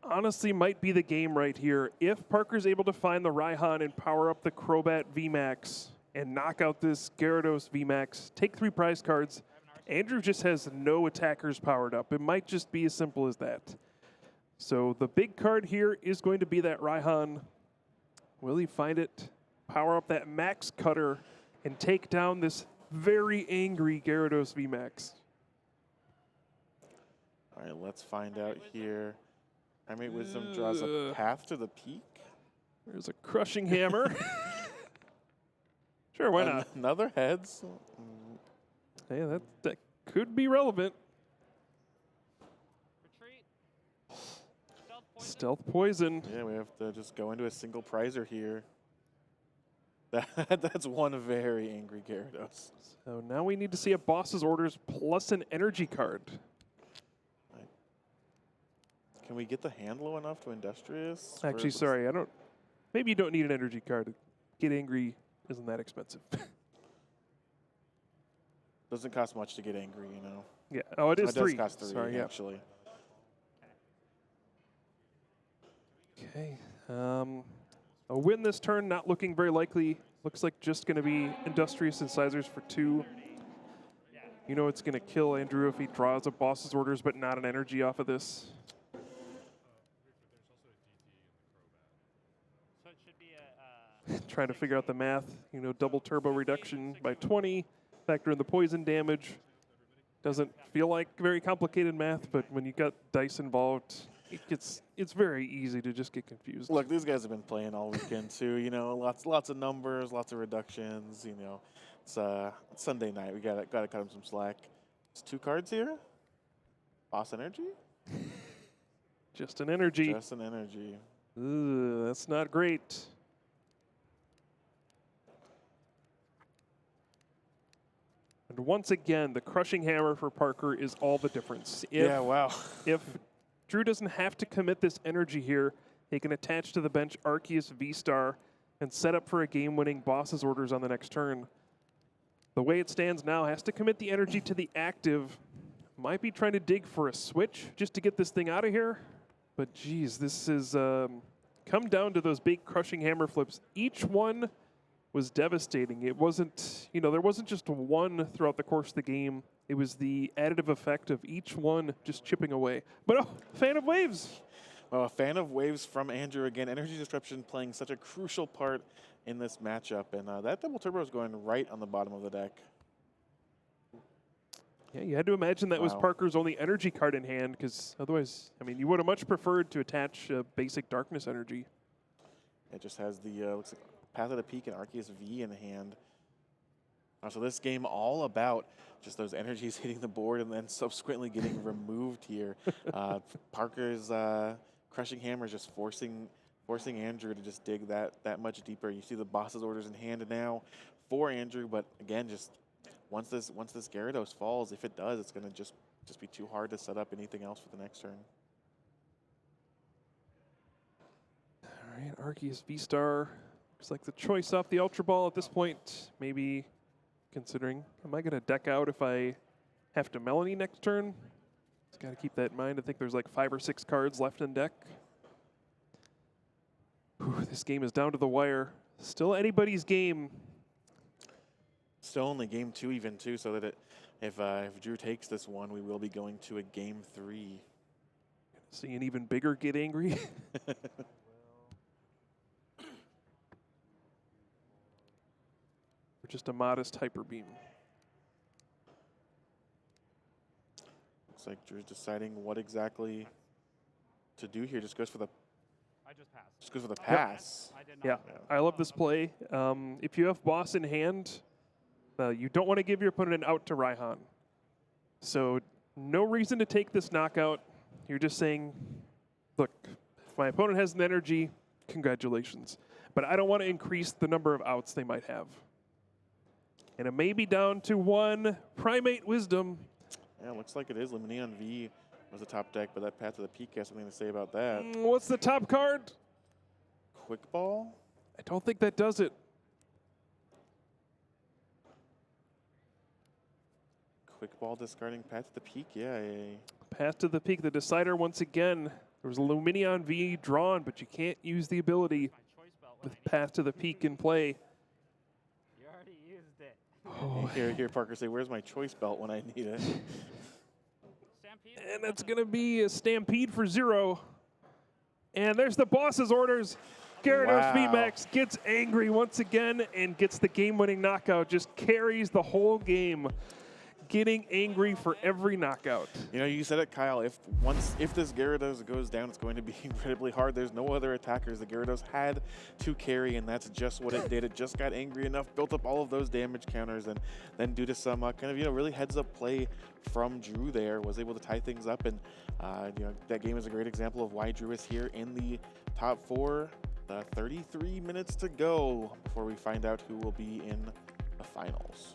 honestly might be the game right here. If Parker's able to find the Raihan and power up the Crobat VMAX and knock out this Gyarados VMAX, take 3 prize cards, Andrew just has no attackers powered up. It might just be as simple as that. So the big card here is going to be that Raihan. Will he find it, power up that Max Cutter, and take down this very angry Gyarados VMAX? All right, let's find out here. Primate Wisdom draws a path to the peak. There's a Crushing Hammer. Sure, why not? Another heads. Yeah, that could be relevant. Retreat. Stealth poison. Stealth Poison. Yeah, we have to just go into a single prizer here. That's one very angry Gyarados. So now we need to see a boss's orders plus an energy card. Can we get the hand low enough to Industrious? Actually, sorry, maybe you don't need an energy card. Get Angry isn't that expensive. Doesn't cost much to get angry, you know. Yeah. Oh, it is 3. Does cost 3, sorry, actually. Okay. A win this turn, not looking very likely. Looks like just going to be Industrious Incisors for 2. You know it's going to kill Andrew if he draws a boss's orders, but not an energy off of this. So it should be a. Trying to figure out the math. You know, double turbo reduction by 20. Factor in the poison damage. Doesn't feel like very complicated math, but when you got dice involved, it's very easy to just get confused. Look, these guys have been playing all weekend too. You know, lots of numbers, lots of reductions. You know, it's Sunday night. We gotta cut them some slack. There's 2 cards here. Boss Energy. Just an energy. Just an energy. Ugh, that's not great. And once again, the crushing hammer for Parker is all the difference. Yeah, wow. If Drew doesn't have to commit this energy here, he can attach to the bench Arceus V-Star and set up for a game-winning boss's orders on the next turn. The way it stands now, has to commit the energy to the active. Might be trying to dig for a switch just to get this thing out of here. But geez, this is come down to those big crushing hammer flips. Each one was devastating. It wasn't, there wasn't just one throughout the course of the game. It was the additive effect of each one just chipping away. But fan of waves. Well, a fan of waves from Andrew again. Energy disruption playing such a crucial part in this matchup. And that double turbo is going right on the bottom of the deck. Yeah, you had to imagine that was Wow. Parker's only energy card in hand, because otherwise, you would have much preferred to attach basic darkness energy. It just has the looks like Path of the Peak and Arceus V in hand. So this game all about just those energies hitting the board and then subsequently getting removed here. Parker's crushing hammer is just forcing Andrew to just dig that much deeper. You see the boss's orders in hand now for Andrew, but again, just once this Gyarados falls, if it does, it's going to just be too hard to set up anything else for the next turn. All right, Arceus V-Star. Looks like the choice off the Ultra Ball at this point. Maybe considering, am I going to deck out if I have to Melanie next turn? Just got to keep that in mind. I think there's like 5 or 6 cards left in deck. Whew, this game is down to the wire. Still anybody's game. Still only game 2 even too, so that if Drew takes this one, we will be going to a game 3. See an even bigger Get Angry. Or just a modest Hyper Beam. Looks like Drew's deciding what exactly to do here. Just goes for the I just passed. pass. I did Yeah, not. I love this play. If you have boss in hand, you don't want to give your opponent an out to Raihan. So no reason to take this knockout. You're just saying, look, if my opponent has an energy, congratulations. But I don't want to increase the number of outs they might have. And it may be down to 1 Primate Wisdom. Yeah, looks like it is. Lumineon V was the top deck, but that Path to the Peak has something to say about that. What's the top card? Quick Ball? I don't think that does it. Quick Ball discarding Path to the Peak? Yeah. Path to the Peak, the decider once again. There was a Lumineon V drawn, but you can't use the ability My choice belt when with I Path to the Peak in play. need it. You already used it. Oh, Here, Parker, say, where's my choice belt when I need it? Stampede. and that's going to be a Stampede for 0. And there's the boss's orders. Gyarados Wow. VMAX gets angry once again and gets the game-winning knockout. Just carries the whole game. Getting angry for every knockout. You said it, Kyle. If this Gyarados goes down, it's going to be incredibly hard. There's no other attackers. The Gyarados had to carry, and that's just what it did. It just got angry enough, built up all of those damage counters, and then due to some kind of really heads-up play from Drew there, was able to tie things up. And that game is a great example of why Drew is here in the top 4. 33 minutes to go before we find out who will be in the finals.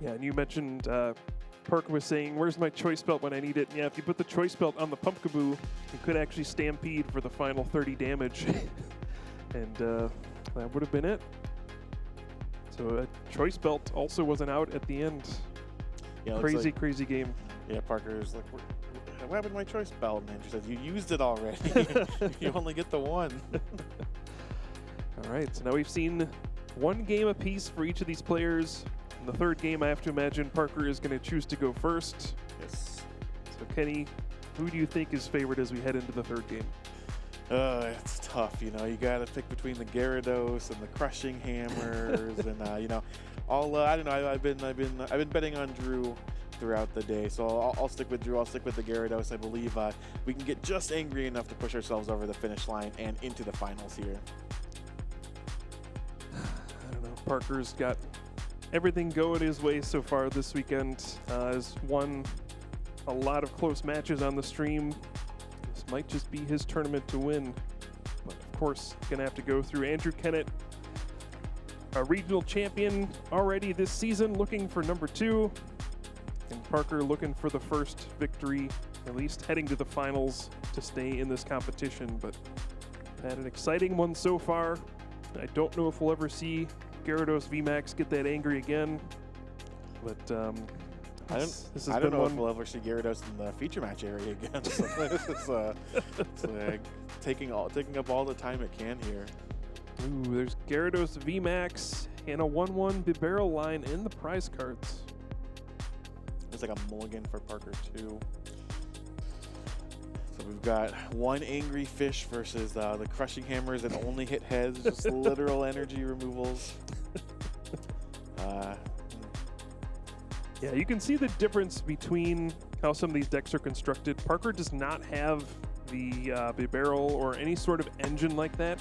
Yeah, and you mentioned Parker was saying, where's my choice belt when I need it? Yeah, if you put the choice belt on the Pumpkaboo, you could actually Stampede for the final 30 damage. And that would have been it. So a choice belt also wasn't out at the end. Yeah, Crazy, crazy game. Yeah, Parker's like, what happened to my choice belt? And Andrew says, you used it already. You only get the one. All right, so now we've seen 1 game apiece for each of these players. In the 3rd game, I have to imagine Parker is going to choose to go first. Yes. So Kenny, who do you think is favored as we head into the 3rd game? It's tough, you got to pick between the Gyarados and the crushing hammers, and I don't know. I've been betting on Drew throughout the day, so I'll stick with Drew. I'll stick with the Gyarados. I believe we can get just angry enough to push ourselves over the finish line and into the finals here. I don't know. Parker's got everything going his way so far this weekend. Has won a lot of close matches on the stream. This might just be his tournament to win. But of course, going to have to go through Andrew Kenneth, a regional champion already this season, looking for number 2. And Parker looking for the first victory, at least heading to the finals to stay in this competition. But had an exciting one so far. I don't know if we'll ever see Gyarados VMAX get that angry again. But I don't know if we'll ever see Gyarados in the feature match area again. So this is it's, taking up all the time it can here. Ooh, there's Gyarados VMAX and a 1-1 Bibarel line in the prize cards. It's like a mulligan for Parker too. So we've got one angry fish versus the crushing hammers that only hit heads, just literal energy removals. Yeah, you can see the difference between how some of these decks are constructed. Parker does not have the Bibarel or any sort of engine like that,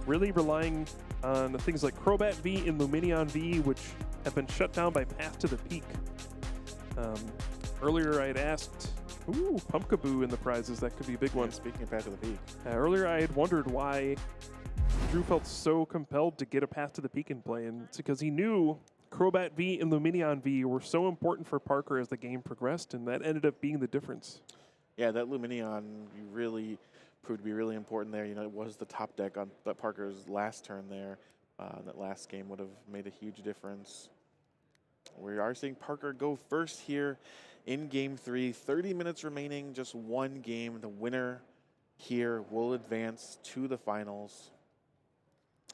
really relying on things like Crobat V and Lumineon V, which have been shut down by Path to the Peak. Earlier I had asked, Pumpkaboo in the prizes, that could be a big one. Yeah, speaking of Path to the Peak. Earlier I had wondered why Drew felt so compelled to get a Path to the Peak in play, and it's because he knew Crobat V and Lumineon V were so important for Parker as the game progressed, and that ended up being the difference. Yeah, that Lumineon really proved to be really important there. You know, it was the top deck on Parker's last turn there. That last game would have made a huge difference. We are seeing Parker go first here in Game 3. 30 minutes remaining, just one game. The winner here will advance to the finals.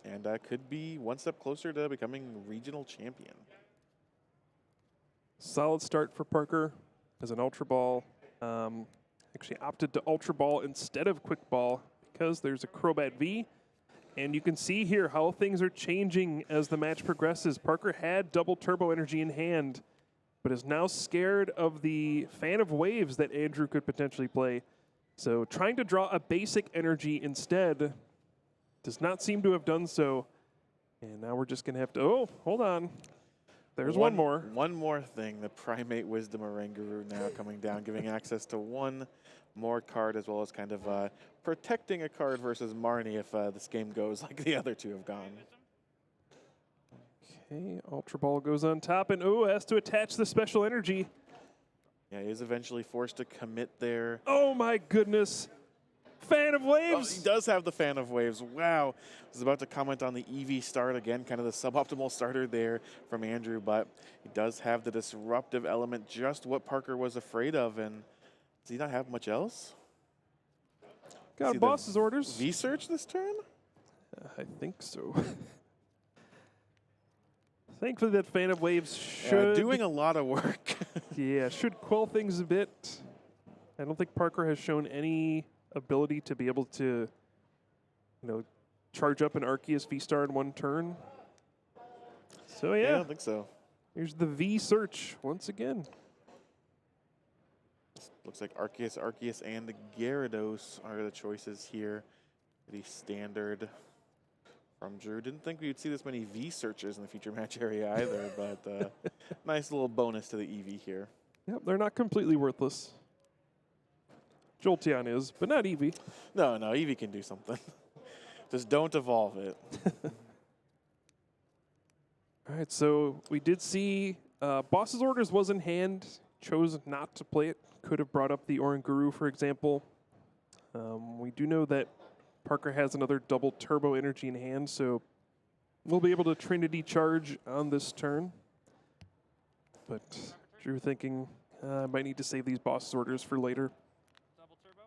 And could be one step closer to becoming regional champion. Solid start for Parker as an Ultra Ball. Actually opted to Ultra Ball instead of Quick Ball because there's a Crobat V. And you can see here how things are changing as the match progresses. Parker had double turbo energy in hand, but is now scared of the Fan of Waves that Andrew could potentially play. So trying to draw a basic energy instead does not seem to have done so. And now we're just going to have to... Oh, hold on. There's one more. One more thing. The Primate Wisdom Oranguru now coming down, giving access to one more card, as well as kind of protecting a card versus Marnie if this game goes like the other two have gone. Okay, Ultra Ball goes on top, and has to attach the special energy. Yeah, he is eventually forced to commit there. Oh my goodness. Fan of Waves! Oh, he does have the Fan of Waves. Wow. I was about to comment on the EV start again, kind of the suboptimal starter there from Andrew, but he does have the disruptive element, just what Parker was afraid of. And does he not have much else? Got boss's orders. V-Search this turn? I think so. Thankfully, that Fan of Waves should... doing a lot of work. Yeah, should quell things a bit. I don't think Parker has shown any ability to be able to, charge up an Arceus V-Star in one turn. So, yeah. I don't think so. Here's the V-Search once again. Looks like Arceus, and the Gyarados are the choices here. Pretty standard from Drew. Didn't think we would see this many V-Searches in the feature match area either, but nice little bonus to the EV here. Yep, they're not completely worthless. Jolteon is, but not Eevee. No, Eevee can do something. Just don't evolve it. All right, so we did see Boss's Orders was in hand, chose not to play it. Could have brought up the Oranguru, for example. We do know that Parker has another double turbo energy in hand, so we'll be able to Trinity charge on this turn. But Drew thinking I might need to save these Boss's Orders for later. Double turbo.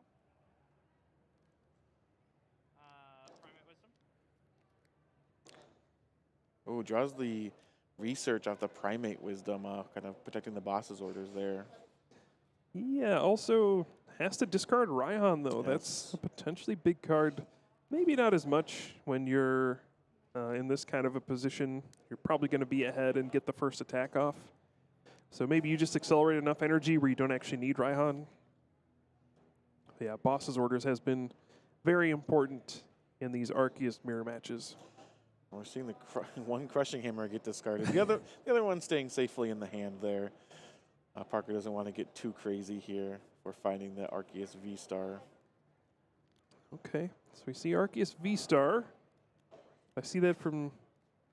Primate Wisdom. Oh, draws the research off the Primate Wisdom, kind of protecting the boss's orders there. Yeah, also has to discard Raihan, though. Yes. That's a potentially big card. Maybe not as much when you're in this kind of a position. You're probably going to be ahead and get the first attack off. So maybe you just accelerate enough energy where you don't actually need Raihan. Yeah, Boss's Orders has been very important in these Arceus mirror matches. We're seeing the one Crushing Hammer get discarded. The other one staying safely in the hand there. Parker doesn't want to get too crazy here for finding the Arceus V-Star. Okay, so we see Arceus V-Star. I see that from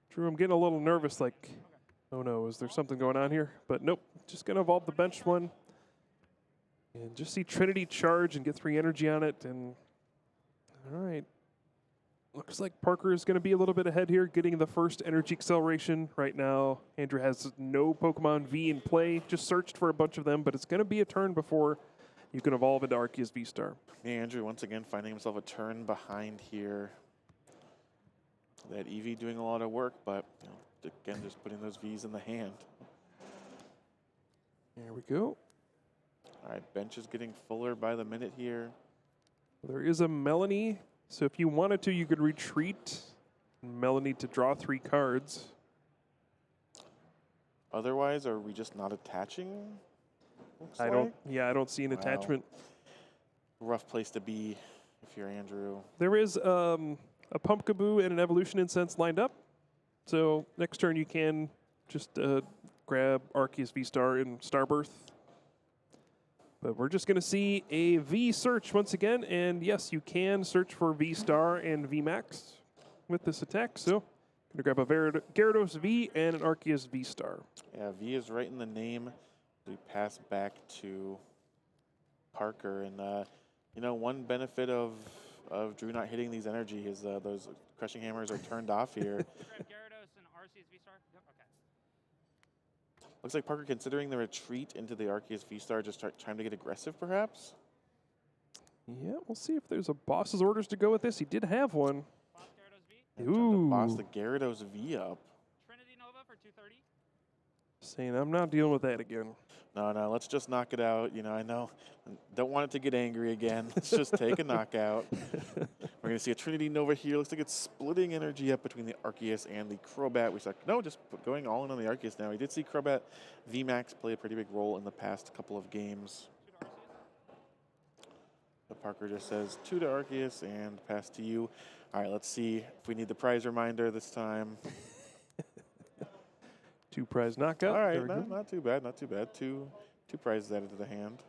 Drew, I'm getting a little nervous, like, oh no, is there something going on here? But nope, just going to evolve the bench one. And just see Trinity charge and get 3 energy on it. And all right. Looks like Parker is going to be a little bit ahead here, getting the first energy acceleration right now. Andrew has no Pokemon V in play, just searched for a bunch of them, but it's going to be a turn before you can evolve into Arceus V-Star. Yeah, Andrew once again finding himself a turn behind here. That EV doing a lot of work, but you know, again, just putting those Vs in the hand. There we go. All right, bench is getting fuller by the minute here. There is a Melanie, so if you wanted to, you could retreat Melanie to draw 3 cards. Otherwise, are we just not attaching? Looks I don't see an Wow. attachment. Rough place to be if you're Andrew. There is a Pumpkaboo and an Evolution Incense lined up. So next turn you can just grab Arceus V-Star and Starbirth. But we're just going to see a V search once again. And yes, you can search for V-Star and V-Max with this attack. So going to grab a Gyarados V and an Arceus V-Star. Yeah, V is right in the name. We pass back to Parker. And, you know, one benefit of Drew not hitting these energy is those crushing hammers are turned off here. Grab Gyarados and Arceus V-Star. Yep. Okay. Looks like Parker considering the retreat into the Arceus V-Star, just trying to get aggressive, perhaps? Yeah, we'll see if there's a boss's orders to go with this. He did have one. Boss Gyarados V. And trying to boss Ooh. the Gyarados V up. Trinity Nova for 230. Saying I'm not dealing with that again. No, let's just knock it out. You know, I know. Don't want it to get angry again. Let's just take a knockout. We're going to see a Trinity Nova here. Looks like it's splitting energy up between the Arceus and the Crobat. We saw, no, just going all in on the Arceus now. We did see Crobat VMAX play a pretty big role in the past couple of games. 2 to Arceus. But Parker just says 2 to Arceus and pass to you. All right, let's see if we need the prize reminder this time. 2 prize knockout. All There right, we go. not too bad, not too bad. Two prizes added to the hand.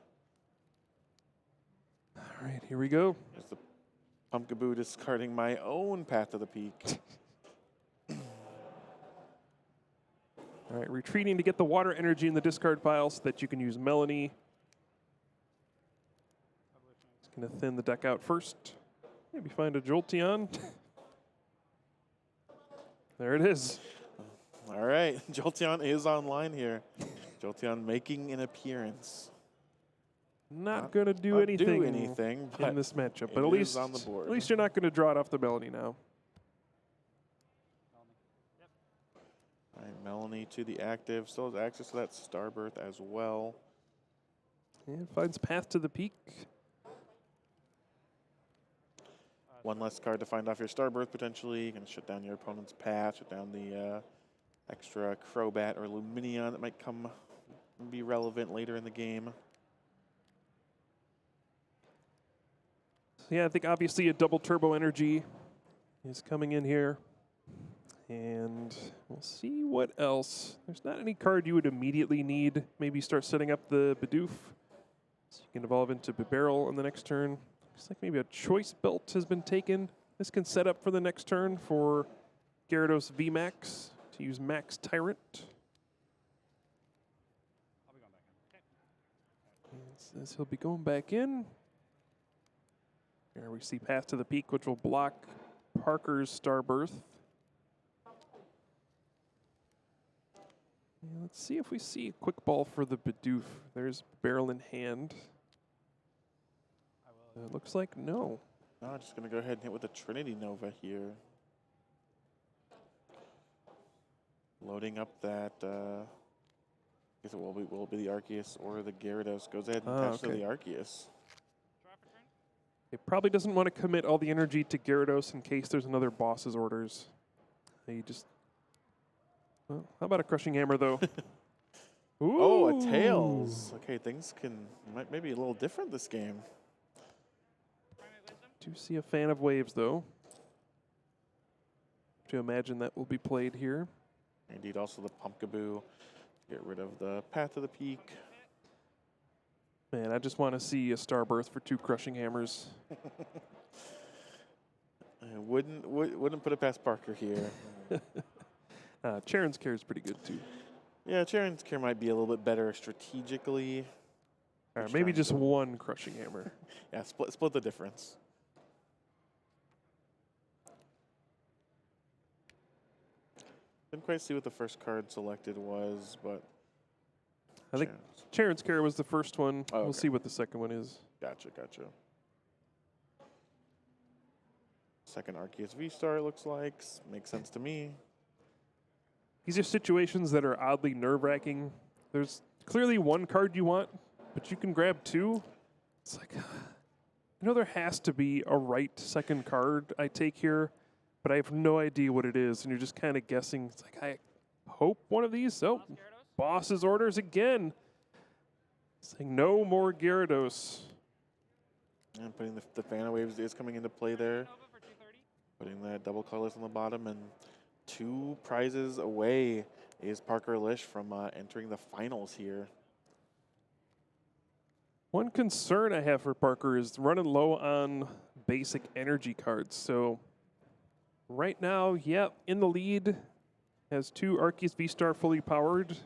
All right, here we go. There's the Pumpkaboo discarding my own Path to the Peak. All right, retreating to get the water energy in the discard pile so that you can use Melanie. It's going to thin the deck out first. Maybe find a Jolteon. There it is. All right, Jolteon is online here. Jolteon making an appearance. Not going to do Not anything but in this matchup, it but at is least on the board. At least you're not going to draw it off the Melanie now. Yep. All right, Melanie to the active. Still has access to that Starbirth as well. And finds Path to the Peak. One less card to find off your Starbirth potentially. You're going to shut down your opponent's path, shut down the extra Crobat or Luminion that might come and be relevant later in the game. So yeah, I think obviously a double turbo energy is coming in here. And we'll see what else. There's not any card you would immediately need. Maybe start setting up the Bidoof. So you can evolve into Bibarel on the next turn. Looks like maybe a Choice Belt has been taken. This can set up for the next turn for Gyarados VMAX to use Max Tyrant. I'll be going back in. Okay. And says he'll be going back in. Here we see Path to the Peak, which will block Parker's Starbirth. Yeah, let's see if we see a quick ball for the Bidoof. There's barrel in hand. I will. It looks like no. No, I'm just going to go ahead and hit with the Trinity Nova here. Loading up that, I guess it will be the Arceus or the Gyarados. Goes ahead and attach to okay. the Arceus. Draw for turn. It probably doesn't want to commit all the energy to Gyarados in case there's another boss's orders. He just... Well, how about a Crushing Hammer, though? Ooh. Oh, a Tails. Okay, things might maybe a little different this game. Primate Wisdom. Do see a fan of waves, though. To imagine that will be played here. Indeed, also the Pumpkaboo. Get rid of the Path to the Peak. Man, I just want to see a Starbirth for 2 Crushing Hammers. I wouldn't put it past Parker here. Charon's Care is pretty good too. Yeah, Charon's Care might be a little bit better strategically. All right, Just maybe trying just to- one Crushing Hammer. Yeah, split the difference. Didn't quite see what the first card selected was, but I think Charon's- Charon's Care was the first one. Oh, We'll okay. see what the second one is. Gotcha. Second Arceus V-Star, it looks like. Makes sense to me. These are situations that are oddly nerve-wracking. There's clearly one card you want, but you can grab two. It's like, I know there has to be a right second card I take here, but I have no idea what it is, and you're just kind of guessing. It's like, I hope one of these. Oh, Gyarados? boss's orders again. Saying no more Gyarados. And putting the Fana Waves is coming into play there. Nova for 230. Putting that double colorless on the bottom, and 2 prizes away is Parker Lish from entering the finals here. One concern I have for Parker is running low on basic energy cards. So right now, in the lead, has 2 Arceus V-Star fully powered.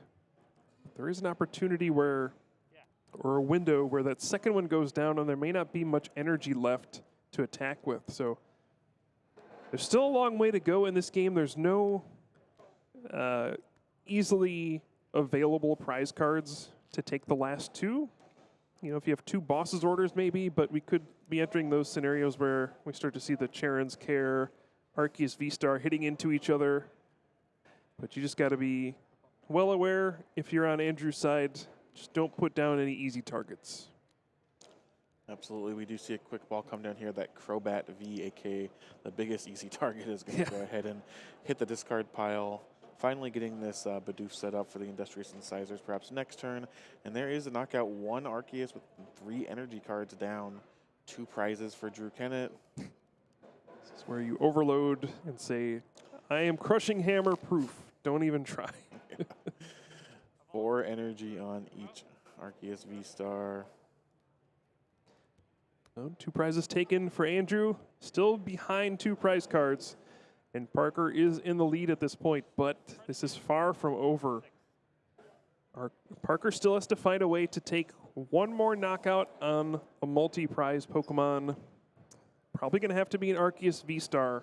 There is an opportunity where, or a window where that second one goes down and there may not be much energy left to attack with. So there's still a long way to go in this game. There's no easily available prize cards to take the last 2. You know, if you have 2 bosses orders maybe, but we could be entering those scenarios where we start to see the Charon's Care, Arceus V-Star hitting into each other. But you just got to be well aware if you're on Andrew's side, just don't put down any easy targets. Absolutely, we do see a quick ball come down here. That Crobat V, aka the biggest easy target, is going to go ahead and hit the discard pile. Finally getting this Bidoof set up for the Industrious Incisors perhaps next turn. And there is a knockout 1 Arceus with 3 energy cards down. 2 prizes for Drew Kenneth. This is where you overload and say, I am Crushing Hammer proof. Don't even try. 4 energy on each Arceus V-Star. 2 prizes taken for Andrew. Still behind 2 prize cards. And Parker is in the lead at this point, but this is far from over. Parker still has to find a way to take one more knockout on a multi-prize Pokemon. Probably going to have to be an Arceus V-Star.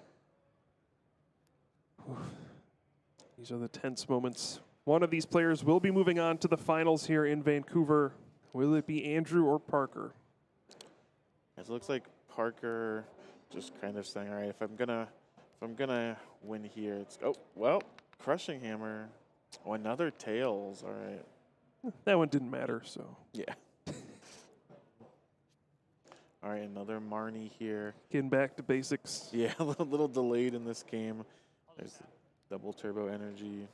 These are the tense moments. One of these players will be moving on to the finals here in Vancouver. Will it be Andrew or Parker? It looks like Parker just kind of saying, all right, if I'm gonna win here, it's Crushing Hammer. Oh, another Tails. All right. That one didn't matter, so. Yeah. All right, another Marnie here. Getting back to basics. Yeah, a little delayed in this game. There's double turbo energy.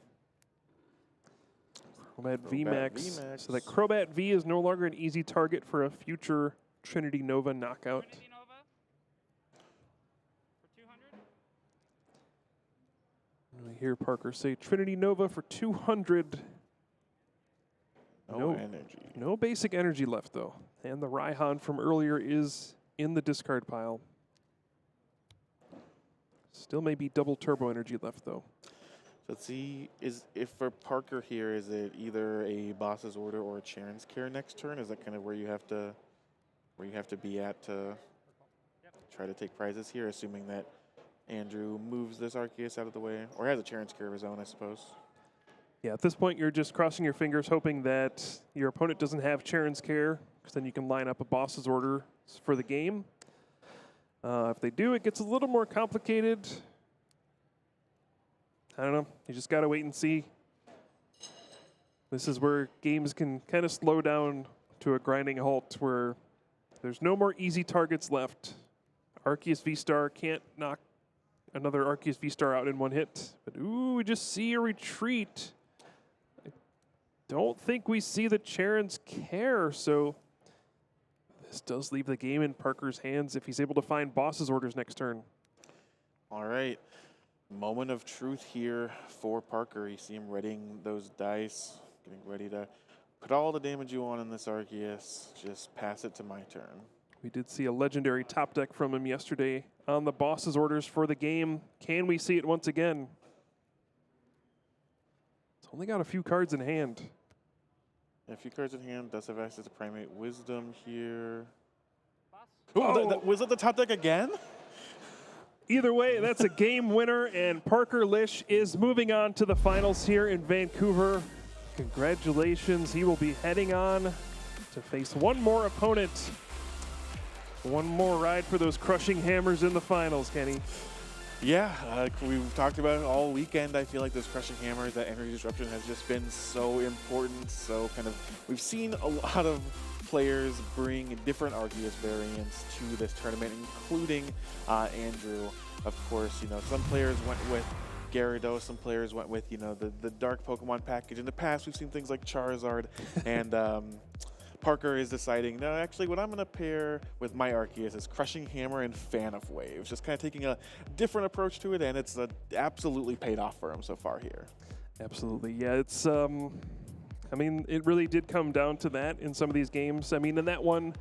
Crobat Crobat VMAX. VMAX. So that Crobat V is no longer an easy target for a future Trinity Nova knockout. Trinity Nova for 200. We hear Parker say Trinity Nova for 200. No energy. No basic energy left, though. And the Raihan from earlier is in the discard pile. Still may be double turbo energy left, though. So let's see, if for Parker here, is it either a boss's order or a Charon's Care next turn? Is that kind of where you have to be at to try to take prizes here, assuming that Andrew moves this Arceus out of the way, or has a Charon's Care of his own, I suppose. Yeah, at this point, you're just crossing your fingers, hoping that your opponent doesn't have Charon's Care, because then you can line up a boss's order for the game. If they do, it gets a little more complicated. I don't know. You just got to wait and see. This is where games can kind of slow down to a grinding halt, where there's no more easy targets left. Arceus V-Star can't knock another Arceus V-Star out in one hit. But, ooh, we just see a retreat. I don't think we see the Charon's Care, so this does leave the game in Parker's hands if he's able to find boss's orders next turn. All right. Moment of truth here for Parker. You see him readying those dice, getting ready to put all the damage you want in this Arceus. Just pass it to my turn. We did see a legendary top deck from him yesterday on the boss's orders for the game. Can we see it once again? It's only got a few cards in hand. A few cards in hand. Does have access to Primate Wisdom here. Pass. Oh, was it the top deck again? Either way, that's a game winner, and Parker Lish is moving on to the finals here in Vancouver. Congratulations. He will be heading on to face one more opponent. One more ride for those crushing hammers in the finals, Kenny. Yeah, we've talked about it all weekend. I feel like those crushing hammers, that energy disruption has just been so important. So we've seen a lot of players bring different Arceus variants to this tournament, including Andrew. Of course, some players went with Gyarados, some players went with, the dark Pokemon package. In the past, we've seen things like Charizard, and Parker is deciding, no, actually what I'm going to pair with my Arceus is Crushing Hammer and Fan of Waves. Just kind of taking a different approach to it, and it's absolutely paid off for him so far here. Absolutely, yeah. It's, it really did come down to that in some of these games. In that one,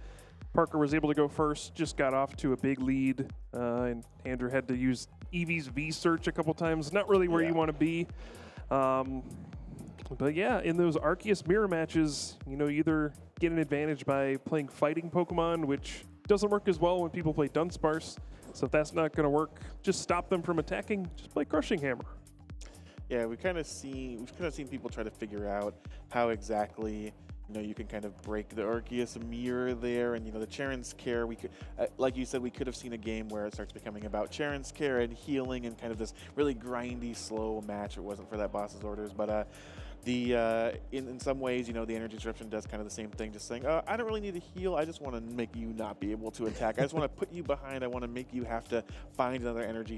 Parker was able to go first, just got off to a big lead, and Andrew had to use Eevee's V-Search a couple times. Not really where you want to be. But yeah, in those Arceus mirror matches, you either get an advantage by playing fighting Pokemon, which doesn't work as well when people play Dunsparce. So if that's not going to work, just stop them from attacking, just play Crushing Hammer. Yeah, we've kind of seen people try to figure out how exactly you can kind of break the Arceus mirror there, and the Charon's Care. We could, like you said, we could have seen a game where it starts becoming about Charon's Care and healing and kind of this really grindy, slow match. If it wasn't for that boss's orders, but in some ways, the energy disruption does kind of the same thing, just saying, I don't really need to heal. I just want to make you not be able to attack. I just want to put you behind. I want to make you have to find another energy